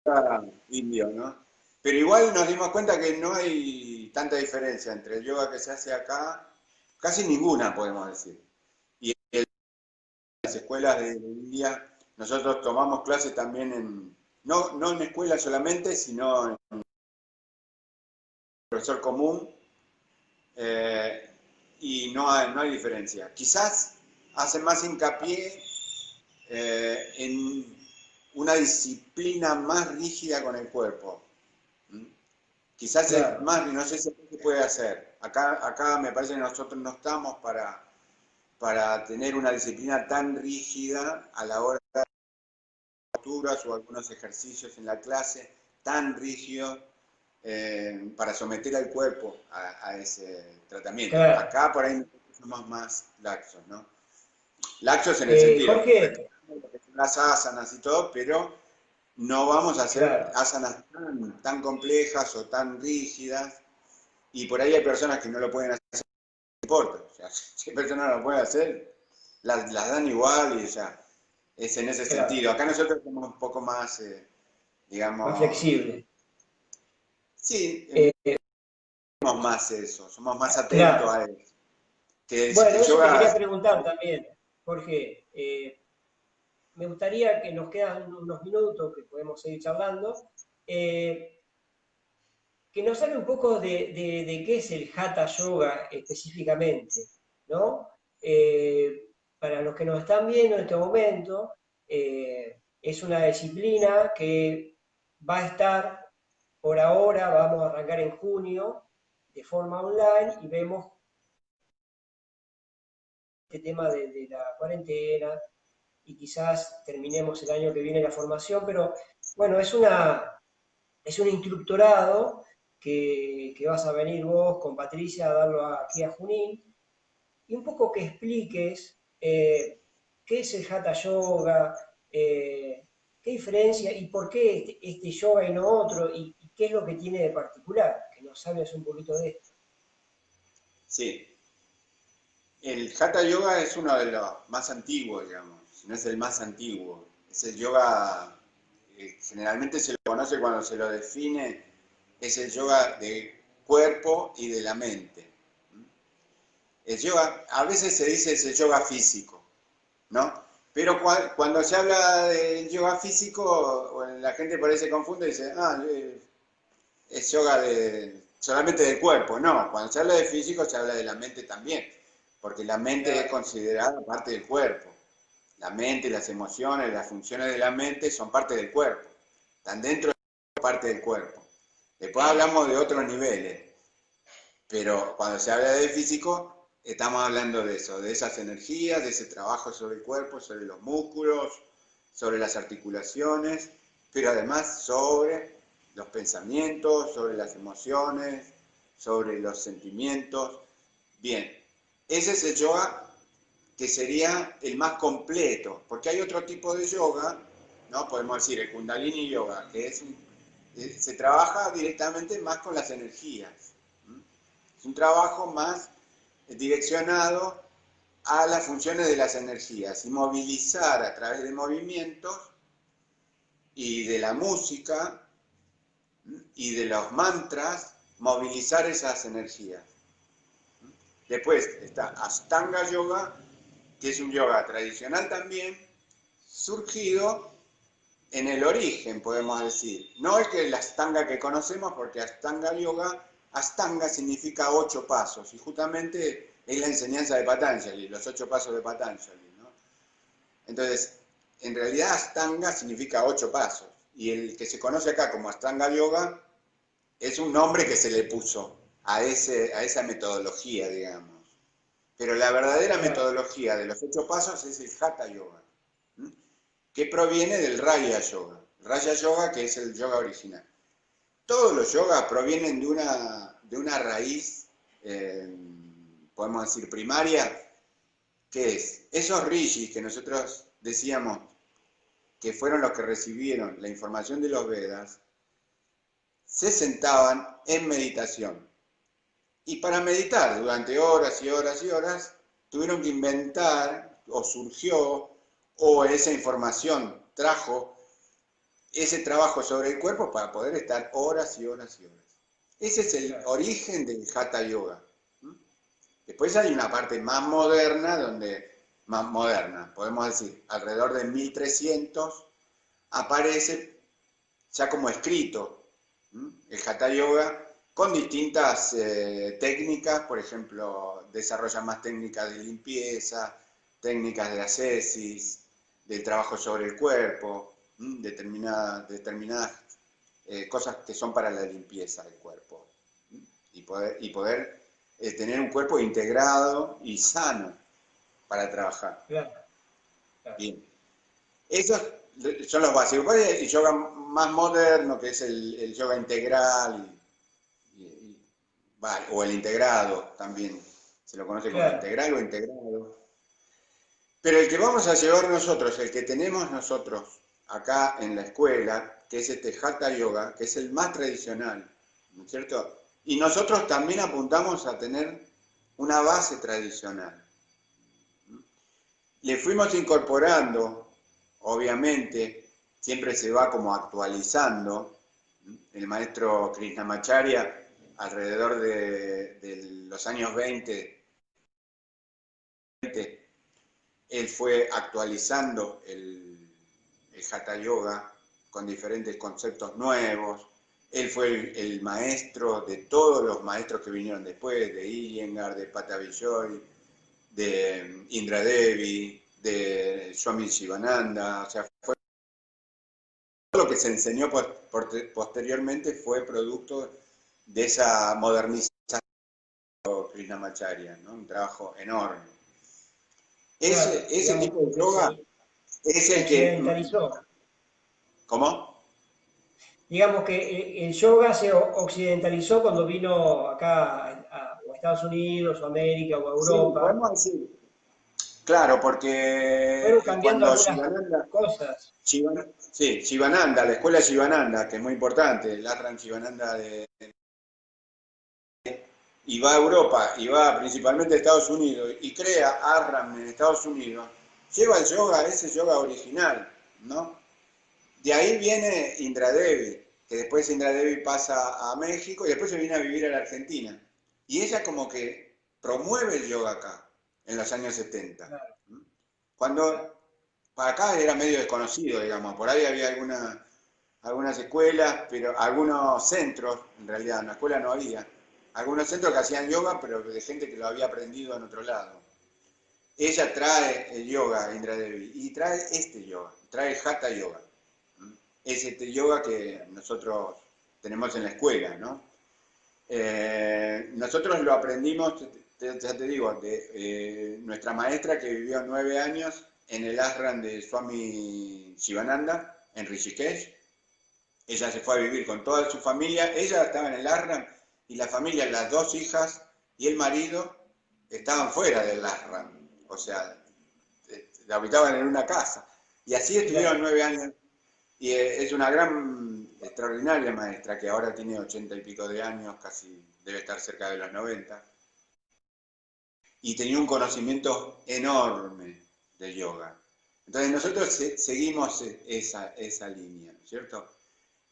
posta. indio, ¿no? Pero igual nos dimos cuenta que no hay tanta diferencia entre el yoga que se hace acá, casi ninguna podemos decir. Y en las escuelas de India, nosotros tomamos clases también no en escuelas solamente, sino en profesor común, eh, y no hay diferencia. Quizás hacen más hincapié en una disciplina más rígida con el cuerpo. ¿Mm? Quizás es Claro, más, no sé si se puede hacer. Acá me parece que nosotros no estamos para tener una disciplina tan rígida a la hora de posturas o algunos ejercicios en la clase, tan rígidos para someter al cuerpo a ese tratamiento. claro. Acá por ahí somos más laxos, ¿no? Laxos en el sentido, Jorge, respetando lo que son las asanas y todo, pero no vamos a hacer claro, asanas tan complejas o tan rígidas, y por ahí hay personas que no lo pueden hacer, no importa, o sea, si hay personas no lo pueden hacer, las dan igual y ya, es en ese claro, sentido. Acá nosotros somos un poco más, más digamos, flexible. sí, Eh, somos más eso, somos más atentos claro. a eso. Que Bueno, el eso te yoga, quería preguntar también, Jorge. Me gustaría que nos quedan unos minutos que podemos seguir charlando. eh, que nos hable un poco de qué es el Hatha Yoga específicamente, ¿no? Para los que nos están viendo en este momento, es una disciplina que va a estar por ahora, vamos a arrancar en junio de forma online y vemos este tema de la cuarentena y quizás terminemos el año que viene la formación, pero bueno, es un instructorado que vas a venir vos con Patricia a darlo aquí a Junín, y un poco que expliques qué es el Hatha Yoga, qué diferencia y por qué este yoga y no otro, y qué es lo que tiene de particular, que nos hables un poquito de esto. sí, el Hatha Yoga es uno de los más antiguos, digamos, si no es el más antiguo. Es el yoga, generalmente se lo conoce cuando se lo define, es el yoga de cuerpo y de la mente. El yoga, a veces se dice es el yoga físico, ¿no? Pero cuando se habla del yoga físico, la gente por ahí se confunde y dice, es yoga solamente del cuerpo. No, cuando se habla de físico se habla de la mente también, porque la mente es considerada parte del cuerpo. La mente, las emociones, las funciones de la mente son parte del cuerpo, están dentro de parte del cuerpo. Después hablamos de otros niveles, pero cuando se habla de físico, estamos hablando de eso, de esas energías, de ese trabajo sobre el cuerpo, sobre los músculos, sobre las articulaciones, pero además sobre los pensamientos, sobre las emociones, sobre los sentimientos. Bien, ese es el yoga que sería el más completo, porque hay otro tipo de yoga, ¿no? Podemos decir el Kundalini Yoga, que se trabaja directamente más con las energías. Es un trabajo más direccionado a las funciones de las energías y movilizar a través de movimientos y de la música y de los mantras, movilizar esas energías. Después está Ashtanga Yoga, que es un yoga tradicional también, surgido en el origen, podemos decir. No es que el Ashtanga que conocemos, porque Ashtanga Yoga, Ashtanga significa 8 pasos, y justamente es la enseñanza de Patanjali, los 8 pasos de Patanjali, ¿no? Entonces, en realidad Ashtanga significa 8 pasos, y el que se conoce acá como Ashtanga Yoga es un nombre que se le puso a esa metodología, digamos. Pero la verdadera metodología de los 8 pasos es el Hatha Yoga, que proviene del Raya Yoga. Raya Yoga, que es el yoga original. Todos los yogas provienen de una raíz, podemos decir, primaria, que es esos rishis que nosotros decíamos que fueron los que recibieron la información de los Vedas, se sentaban en meditación. Y para meditar durante horas y horas y horas, tuvieron que inventar, o surgió, o esa información trajo ese trabajo sobre el cuerpo para poder estar horas y horas y horas. Ese es el origen del Hatha Yoga. Después hay una parte más moderna, más moderna, podemos decir, alrededor de 1300, aparece ya como escrito el Hatha Yoga, con distintas técnicas. Por ejemplo, desarrolla más técnicas de limpieza, técnicas de ascesis, de trabajo sobre el cuerpo, determinadas cosas que son para la limpieza del cuerpo, y poder tener un cuerpo integrado y sano para trabajar. Bien. Esos son los básicos. El yoga más moderno, que es el yoga integral, o el integrado, también se lo conoce como integral o integrado. Pero el que vamos a llevar nosotros, el que tenemos nosotros acá en la escuela, que es este Hatha Yoga, que es el más tradicional, ¿no es cierto? Y nosotros también apuntamos a tener una base tradicional. Le fuimos incorporando, obviamente, siempre se va como actualizando. El maestro Krishnamacharya, alrededor de los años 20, él fue actualizando el Hatha Yoga con diferentes conceptos nuevos. Él fue el maestro de todos los maestros que vinieron después, de Iyengar, de Patabijoy, de Indra Devi, de Swami Shivananda. O sea, todo lo que se enseñó posteriormente fue producto de esa modernización de Krishnamacharya, ¿no? Un trabajo enorme. Ese tipo de yoga es el que... ¿Cómo? Digamos que el yoga se occidentalizó cuando vino acá a Estados Unidos, o América, o Europa. Sí, podemos decir. Claro, porque fueron cambiando cuando algunas cosas. Shivananda, la escuela Shivananda, que es muy importante, el Ashram Shivananda y va a Europa, y va principalmente a Estados Unidos, y crea Ashram en Estados Unidos, lleva el yoga, ese yoga original, ¿no? De ahí viene Indra Devi, que después Indra Devi pasa a México y después se viene a vivir a la Argentina. Y ella como que promueve el yoga acá, en los años 70. claro, Cuando para acá era medio desconocido, digamos, por ahí había algunas escuelas, pero algunos centros, en realidad en la escuela no había, algunos centros que hacían yoga, pero de gente que lo había aprendido en otro lado. Ella trae el yoga, Indra Devi, y trae este yoga, trae el Hatha Yoga. Es este yoga que nosotros tenemos en la escuela, ¿no? Nosotros lo aprendimos, ya te digo, de nuestra maestra que vivió 9 años en el ashram de Swami Shivananda, en Rishikesh. Ella se fue a vivir con toda su familia, ella estaba en el ashram y la familia, las 2 hijas y el marido estaban fuera del ashram, o sea, habitaban en una casa. Y así estuvieron claro. 9 años. Y es una gran, extraordinaria maestra que ahora tiene 80 y pico de años, casi debe estar cerca de los 90. Y tenía un conocimiento enorme de yoga. Entonces nosotros seguimos esa línea, ¿cierto?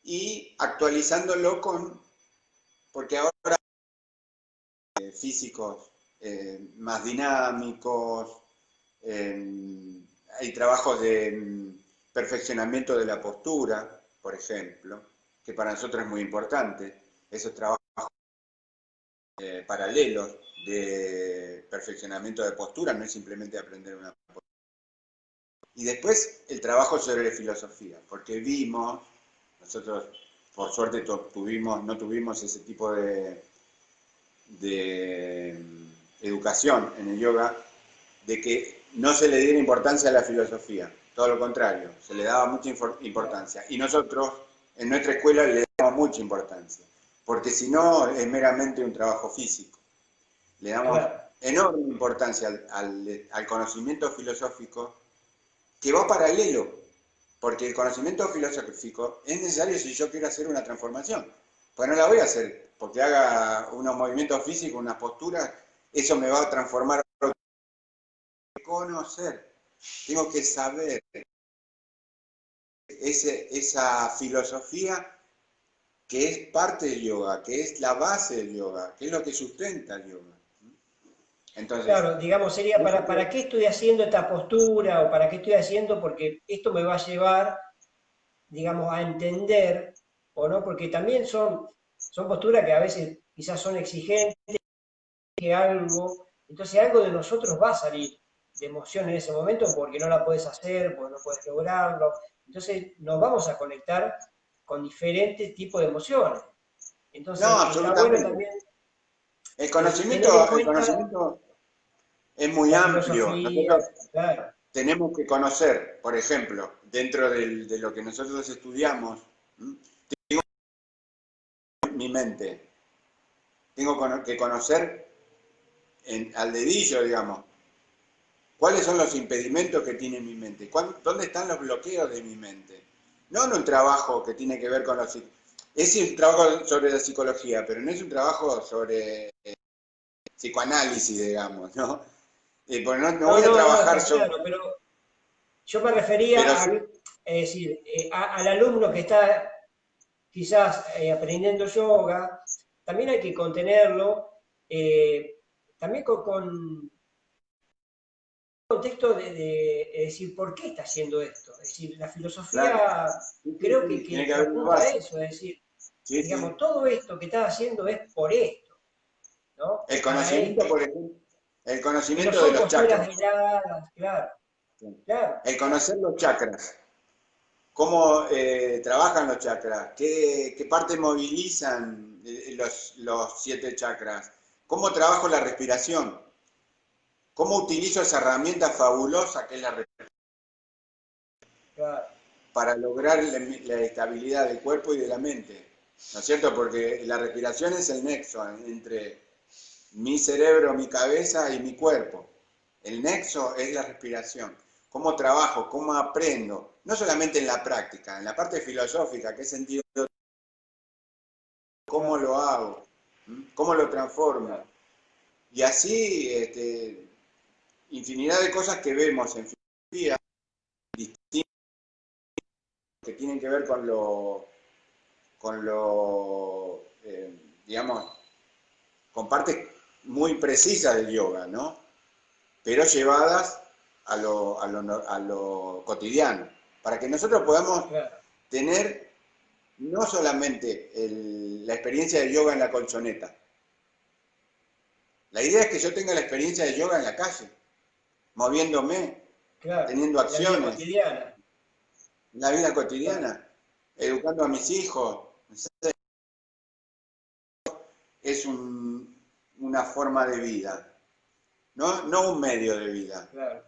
Y actualizándolo porque ahora físicos más dinámicos, hay trabajos de perfeccionamiento de la postura, por ejemplo, que para nosotros es muy importante, esos trabajos paralelos de perfeccionamiento de postura, no es simplemente aprender una postura. Y después el trabajo sobre filosofía, porque vimos, nosotros por suerte no tuvimos ese tipo de educación en el yoga, de que no se le diera importancia a la filosofía, todo lo contrario, se le daba mucha importancia. Y nosotros en nuestra escuela le damos mucha importancia, porque si no es meramente un trabajo físico. Le damos Claro, enorme importancia al conocimiento filosófico que va paralelo, porque el conocimiento filosófico es necesario si yo quiero hacer una transformación. Pues no la voy a hacer porque haga unos movimientos físicos, unas posturas, eso me va a transformar. Conocer, tengo que saber esa filosofía que es parte del yoga, que es la base del yoga, que es lo que sustenta el yoga. Entonces, claro, digamos, sería para qué estoy haciendo esta postura o para qué estoy haciendo, porque esto me va a llevar, digamos, a entender, o no, porque también son posturas que a veces quizás son exigentes, que algo, entonces algo de nosotros va a salir de emoción en ese momento porque no la puedes hacer, porque no puedes lograrlo, entonces nos vamos a conectar con diferentes tipos de emociones. no, Entonces está bueno absolutamente. también El tener en conocimiento, el cuenta conocimiento es muy la amplio. filosofía, Nosotros claro, tenemos que conocer, por ejemplo, dentro de lo que nosotros estudiamos, mi mente. Tengo que conocer al dedillo, digamos, cuáles son los impedimentos que tiene mi mente, dónde están los bloqueos de mi mente. No en un trabajo que tiene que ver con los... Es un trabajo sobre la psicología, pero no es un trabajo sobre psicoanálisis, digamos, ¿no? Porque no no, voy a no, no, trabajar está sobre... claro, pero yo me refería Pero sí, es decir, al alumno que está quizás aprendiendo yoga, también hay que contenerlo, también con contexto es decir, ¿por qué está haciendo esto? Es decir, la claro. filosofía Sí, sí, creo sí, tiene que que haber una apunta a base. eso, es decir, Sí, digamos, sí. todo esto que estás haciendo es por esto, ¿no? El Para conocimiento, por ejemplo, el que no conocimiento de son los posturas chakras. aisladas, claro, claro, El conocer los chakras. Cómo trabajan los chakras, qué parte movilizan los 7 chakras, cómo trabajo la respiración, cómo utilizo esa herramienta fabulosa que es la respiración claro, para lograr la estabilidad del cuerpo y de la mente. ¿No es cierto? Porque la respiración es el nexo entre mi cerebro, mi cabeza y mi cuerpo. El nexo es la respiración. ¿Cómo trabajo? ¿Cómo aprendo? No solamente en la práctica, en la parte filosófica, qué sentido, cómo claro, lo hago, cómo lo transformo. claro. Y así, infinidad de cosas que vemos en filosofía, distintas, que tienen que ver con lo digamos, con partes muy precisas del yoga, ¿no? Pero llevadas a lo cotidiano, para que nosotros podamos claro, tener no solamente la experiencia de yoga en la colchoneta. La idea es que yo tenga la experiencia de yoga en la calle, moviéndome, claro, teniendo en la vida acciones, cotidiana, en la vida claro, cotidiana, educando a mis hijos. Es una forma de vida, no un medio de vida. claro,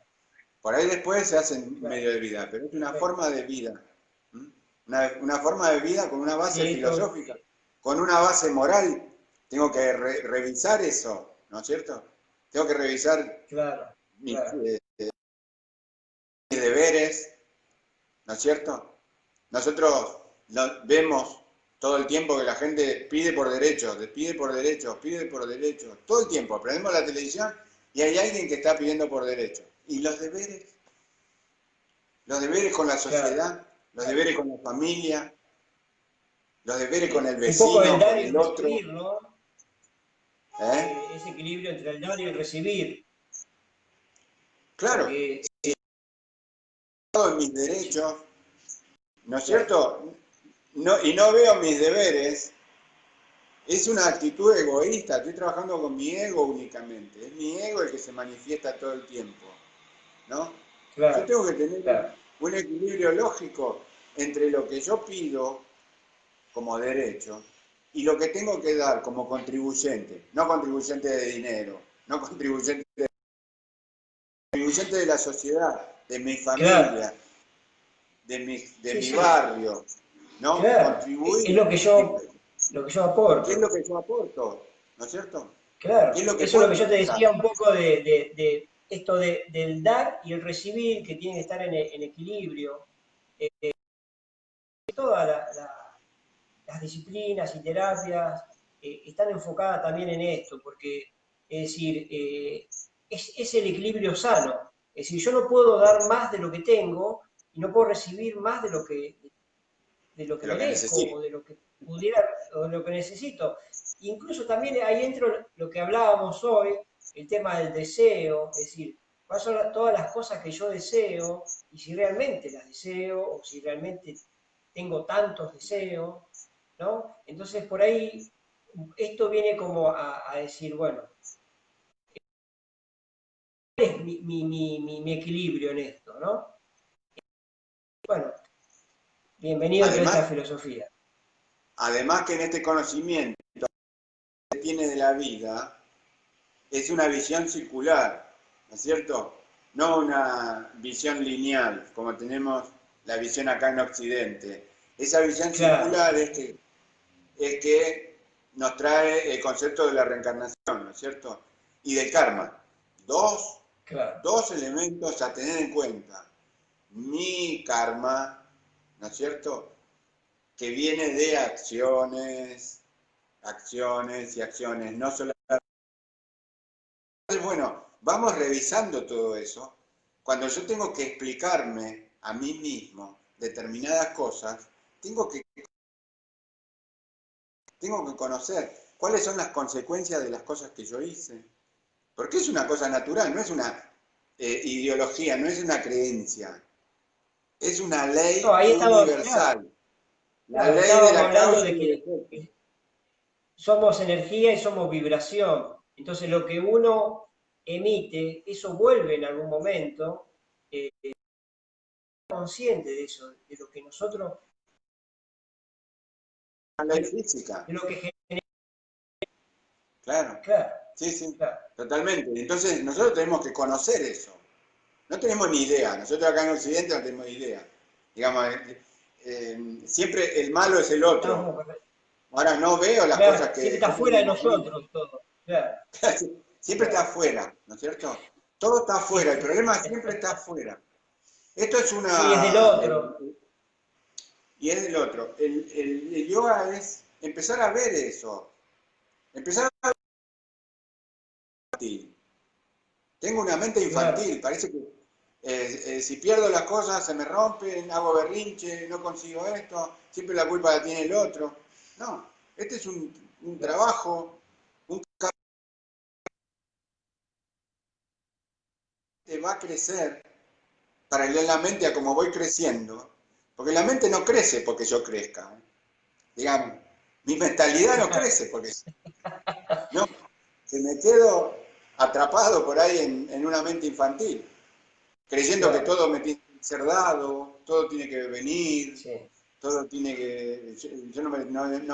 Por ahí después se hacen claro, medio de vida, pero es una perfecto. forma de vida. ¿Mm? Una forma de vida con una base Sí, esto, filosófica, con una base moral. Tengo que revisar eso, ¿no es cierto? Tengo que revisar claro, mis, claro, mis deberes, ¿no es cierto? Nosotros vemos todo el tiempo que la gente pide por derechos, pide por derechos, pide por derechos. Todo el tiempo, prendemos la televisión y hay alguien que está pidiendo por derechos. ¿Y los deberes? Los deberes con la claro, sociedad, los claro. deberes con la familia, los deberes con el Un poco el vecino, dar con y el el otro. recibir, ¿no? ¿Eh? Ese equilibrio entre el dar y el recibir, Claro, porque, todos mis derechos, ¿no es claro, cierto? No, y no veo mis deberes. Es una actitud egoísta, estoy trabajando con mi ego únicamente, es mi ego el que se manifiesta todo el tiempo, ¿no? Yo claro, tengo que tener claro, un equilibrio lógico entre lo que yo pido como derecho y lo que tengo que dar como contribuyente, no contribuyente de dinero, no contribuyente de la sociedad, de mi claro, familia, de sí, mi sí, barrio, ¿no? claro, es Contribuir. lo que yo ¿Qué es aporto, lo que yo aporto? ¿No es cierto? ¿Qué claro, es lo que eso es lo puedo que yo te aportar? decía un poco de esto del dar y el recibir, que tiene que estar en equilibrio, todas las disciplinas y terapias están enfocadas también en esto, porque es decir, es el equilibrio sano. Es decir, yo no puedo dar más de lo que tengo y no puedo recibir más de lo que De lo que merezco necesito. o de lo que pudiera o de lo que necesito. Incluso también ahí entro lo que hablábamos hoy, el tema del deseo, es decir, cuáles son todas las cosas que yo deseo y si realmente las deseo o si realmente tengo tantos deseos, ¿no? Entonces por ahí esto viene como a decir, bueno, ¿cuál es mi equilibrio en esto, ¿no? Bueno, bienvenido a toda esta Además, filosofía. además que en este conocimiento que tiene de la vida es una visión circular, ¿no es cierto? No una visión lineal, como tenemos la visión acá en Occidente. Esa visión Claro, circular es que nos trae el concepto de la reencarnación, ¿no es cierto? Y del karma. Dos, claro, dos elementos a tener en cuenta. Mi karma, ¿no es cierto? Que viene de acciones, acciones y acciones, no solo. Entonces, bueno, vamos revisando todo eso. Cuando yo tengo que explicarme a mí mismo determinadas cosas, tengo que, tengo que conocer cuáles son las consecuencias de las cosas que yo hice. Porque es una cosa natural, no es una ideología, no es una creencia. Es una no, ley ahí estaba, claro, universal. La claro, ley de estábamos la hablando causa de y del efecto. que somos energía y somos vibración. Entonces lo que uno emite, eso vuelve en algún momento, consciente de eso, de lo que nosotros, La ley física, de lo que genera. claro. Claro, Sí, sí, claro. totalmente. Entonces nosotros tenemos que conocer eso. No tenemos ni idea. Nosotros acá en Occidente no tenemos idea. Digamos, siempre el malo es el otro. Estamos, Ahora no veo las cosas claro, siempre que está yo fuera de mismo vi. nosotros todo. Claro, Siempre está claro. afuera, ¿no es cierto? Todo está Sí, afuera, el sí, sí. problema siempre está afuera. Esto es Sí, es del una... otro. y es del otro. El yoga es empezar a ver eso. Empezar a ver infantil. Tengo una mente Claro, infantil, parece que si pierdo las cosas se me rompen, hago berrinche, no consigo esto, siempre la culpa la tiene el otro. No, este es un claro. trabajo, un va a crecer paralelamente a como voy creciendo, porque la mente no crece porque yo crezca, ¿eh? Digamos, mi mentalidad no crece porque no, que me quedo atrapado por ahí en una mente infantil, creyendo que Claro, todo me tiene que ser dado, todo tiene que venir, sí. todo tiene que, yo no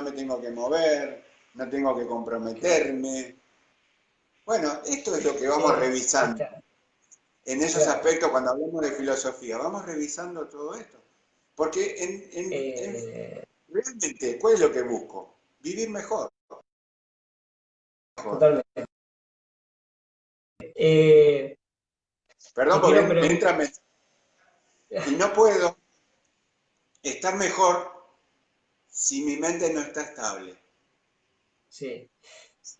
me tengo que mover, no tengo que Claro. comprometerme. Bueno, esto es lo que vamos Ahí revisando está, en esos claro. aspectos cuando hablamos de filosofía, vamos revisando todo esto. Porque Eh, realmente, ¿cuál es lo que busco? Vivir mejor. totalmente. Eh, Perdón, te porque quiero me preguntar, entra y no puedo estar mejor si mi mente no está estable. sí.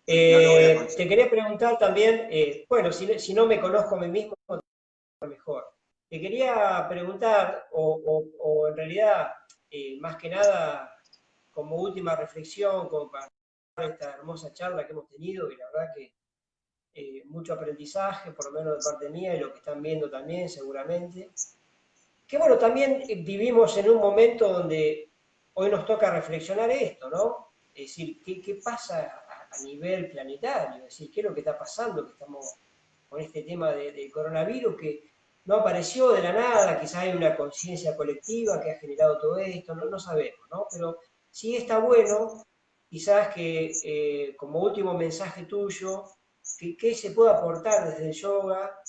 No lo voy a Te conseguir. quería preguntar también, bueno, si no me conozco a mí mismo, mejor. Te quería preguntar, o en realidad, más que nada, como última reflexión, como para esta hermosa charla que hemos tenido, y la verdad que mucho aprendizaje, por lo menos de parte mía, y lo que están viendo también seguramente. Que bueno, también vivimos en un momento donde hoy nos toca reflexionar esto, ¿no? Es decir, ¿qué pasa a nivel planetario? Es decir, ¿qué es lo que está pasando? Que estamos con este tema del coronavirus que no apareció de la nada, quizás hay una conciencia colectiva que ha generado todo esto, no sabemos, ¿no? Pero sí está bueno, quizás que como último mensaje tuyo, que se pueda aportar desde el yoga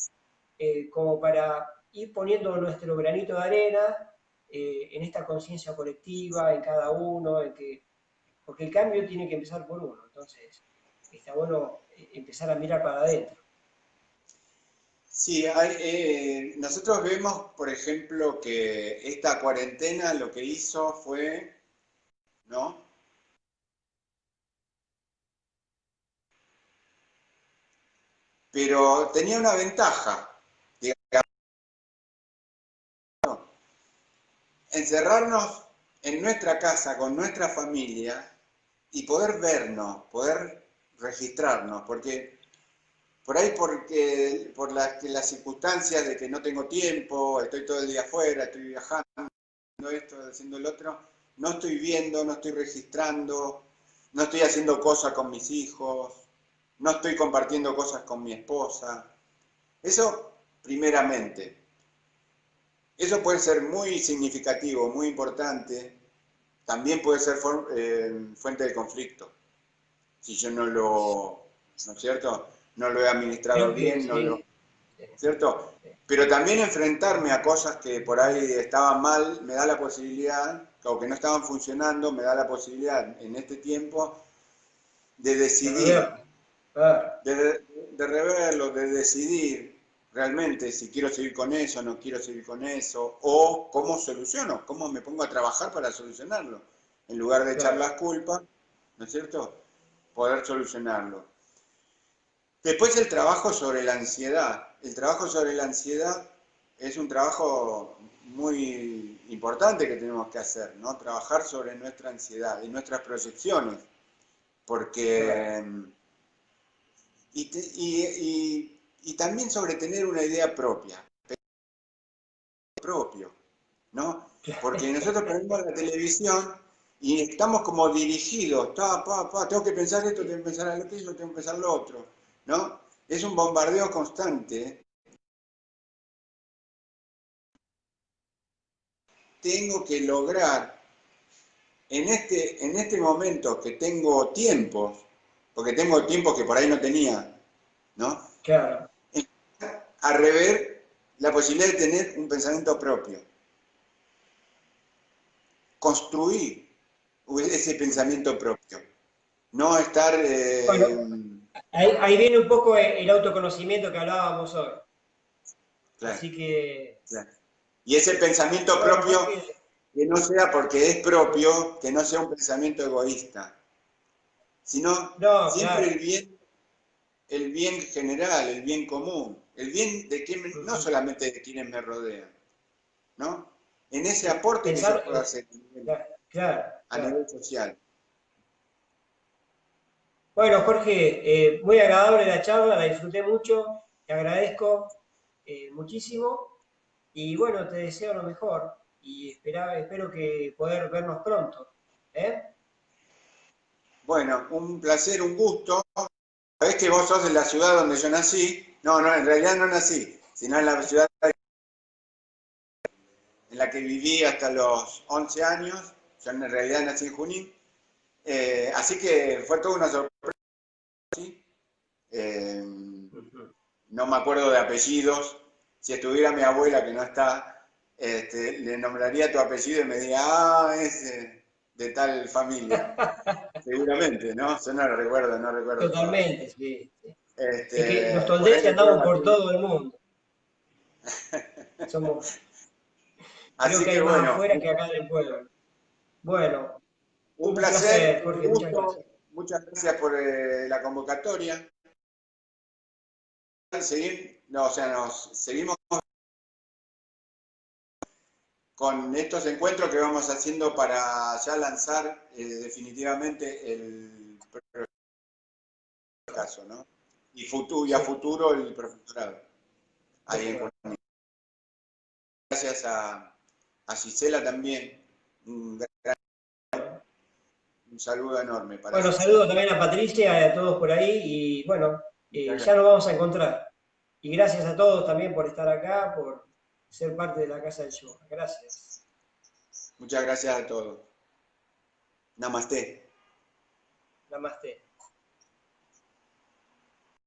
como para ir poniendo nuestro granito de arena en esta conciencia colectiva, en cada uno, porque el cambio tiene que empezar por uno, entonces está bueno empezar a mirar para adentro. Sí, nosotros vemos, por ejemplo, que esta cuarentena lo que hizo fue, ¿no? Pero tenía una ventaja, digamos, encerrarnos en nuestra casa con nuestra familia y poder vernos, poder registrarnos, porque por ahí por las circunstancias de que no tengo tiempo, estoy todo el día afuera, estoy viajando, esto, haciendo el otro, no estoy viendo, no estoy registrando, no estoy haciendo cosas con mis hijos, no estoy compartiendo cosas con mi esposa. Eso primeramente. Eso puede ser muy significativo, muy importante. También puede ser fuente de conflicto. Si yo ¿no es cierto? No lo he administrado Creo que bien, no lo, sí, sí, ¿cierto? sí, Pero también enfrentarme a cosas que por ahí estaban mal, me da la posibilidad, o que no estaban funcionando, me da la posibilidad en este tiempo de de decidir, reverlo. Claro, de reverlo, de decidir realmente si quiero seguir con eso, no quiero seguir con eso, o cómo soluciono, cómo me pongo a trabajar para solucionarlo, en lugar de echar claro, las culpas, ¿no es cierto? Poder solucionarlo. Después el trabajo sobre la ansiedad. El trabajo sobre la ansiedad es un trabajo muy importante que tenemos que hacer, ¿no? Trabajar sobre nuestra ansiedad y nuestras proyecciones, claro. porque y también sobre tener una idea propio, ¿no? Porque nosotros prendemos la televisión y estamos como dirigidos, tengo que pensar esto, tengo que pensar aquello, tengo que pensar lo otro, ¿no? Es un bombardeo constante. Tengo que lograr en este momento que tengo tiempos, porque tengo tiempos que por ahí no tenía, ¿no? Claro. A rever la posibilidad de tener un pensamiento propio, construir ese pensamiento propio, no estar, Bueno, ahí viene un poco el autoconocimiento que hablábamos hoy. claro, Así que, claro. Y ese pensamiento bueno, propio Jorge, que no sea porque es propio, que no sea un pensamiento egoísta, sino no, siempre claro. el bien general, el bien común, el bien de quien, no Ujú. solamente de quienes me rodean, ¿no? En ese aporte que yo Pensar, puedo hacer claro, claro, a claro. nivel social. Bueno, Jorge, muy agradable la charla, la disfruté mucho, te agradezco. muchísimo y bueno, te deseo lo mejor y espero que poder vernos pronto. ¿Eh? Bueno, un placer, un gusto. Sabés que vos sos de la ciudad donde yo nací. No, no, en realidad no nací, sino en la ciudad en la que viví hasta los 11 años. Yo en realidad nací en Junín. Así que fue toda una sorpresa. ¿Sí? No me acuerdo de apellidos. Si estuviera mi abuela, que no está, le nombraría tu apellido y me diría, ah, es de tal familia. Seguramente, ¿no? Yo no lo recuerdo, no recuerdo todo. Totalmente, sí. Sí. Es que los Por ahí tondenses andamos recuerdo por así. todo el mundo. Somos, creo Así que que hay más bueno, afuera que acá en el pueblo. Bueno, un un placer, placer, un Jorge, muchas gusto. gracias. Muchas gracias por la convocatoria. No, o sea, nos seguimos con estos encuentros que vamos haciendo para ya lanzar definitivamente el caso, ¿no? Y a Sí, futuro el profesorado. de Ahí en acuerdo. Junín. Gracias a Gisela también. Un saludo enorme para Bueno, Gisela. saludo también a Patricia y a todos por ahí y bueno, Muchas ya nos gracias. vamos a encontrar. Y gracias a todos también por estar acá, por ser parte de la Casa del Yoga. Gracias. Muchas gracias a todos. Namaste. Namaste.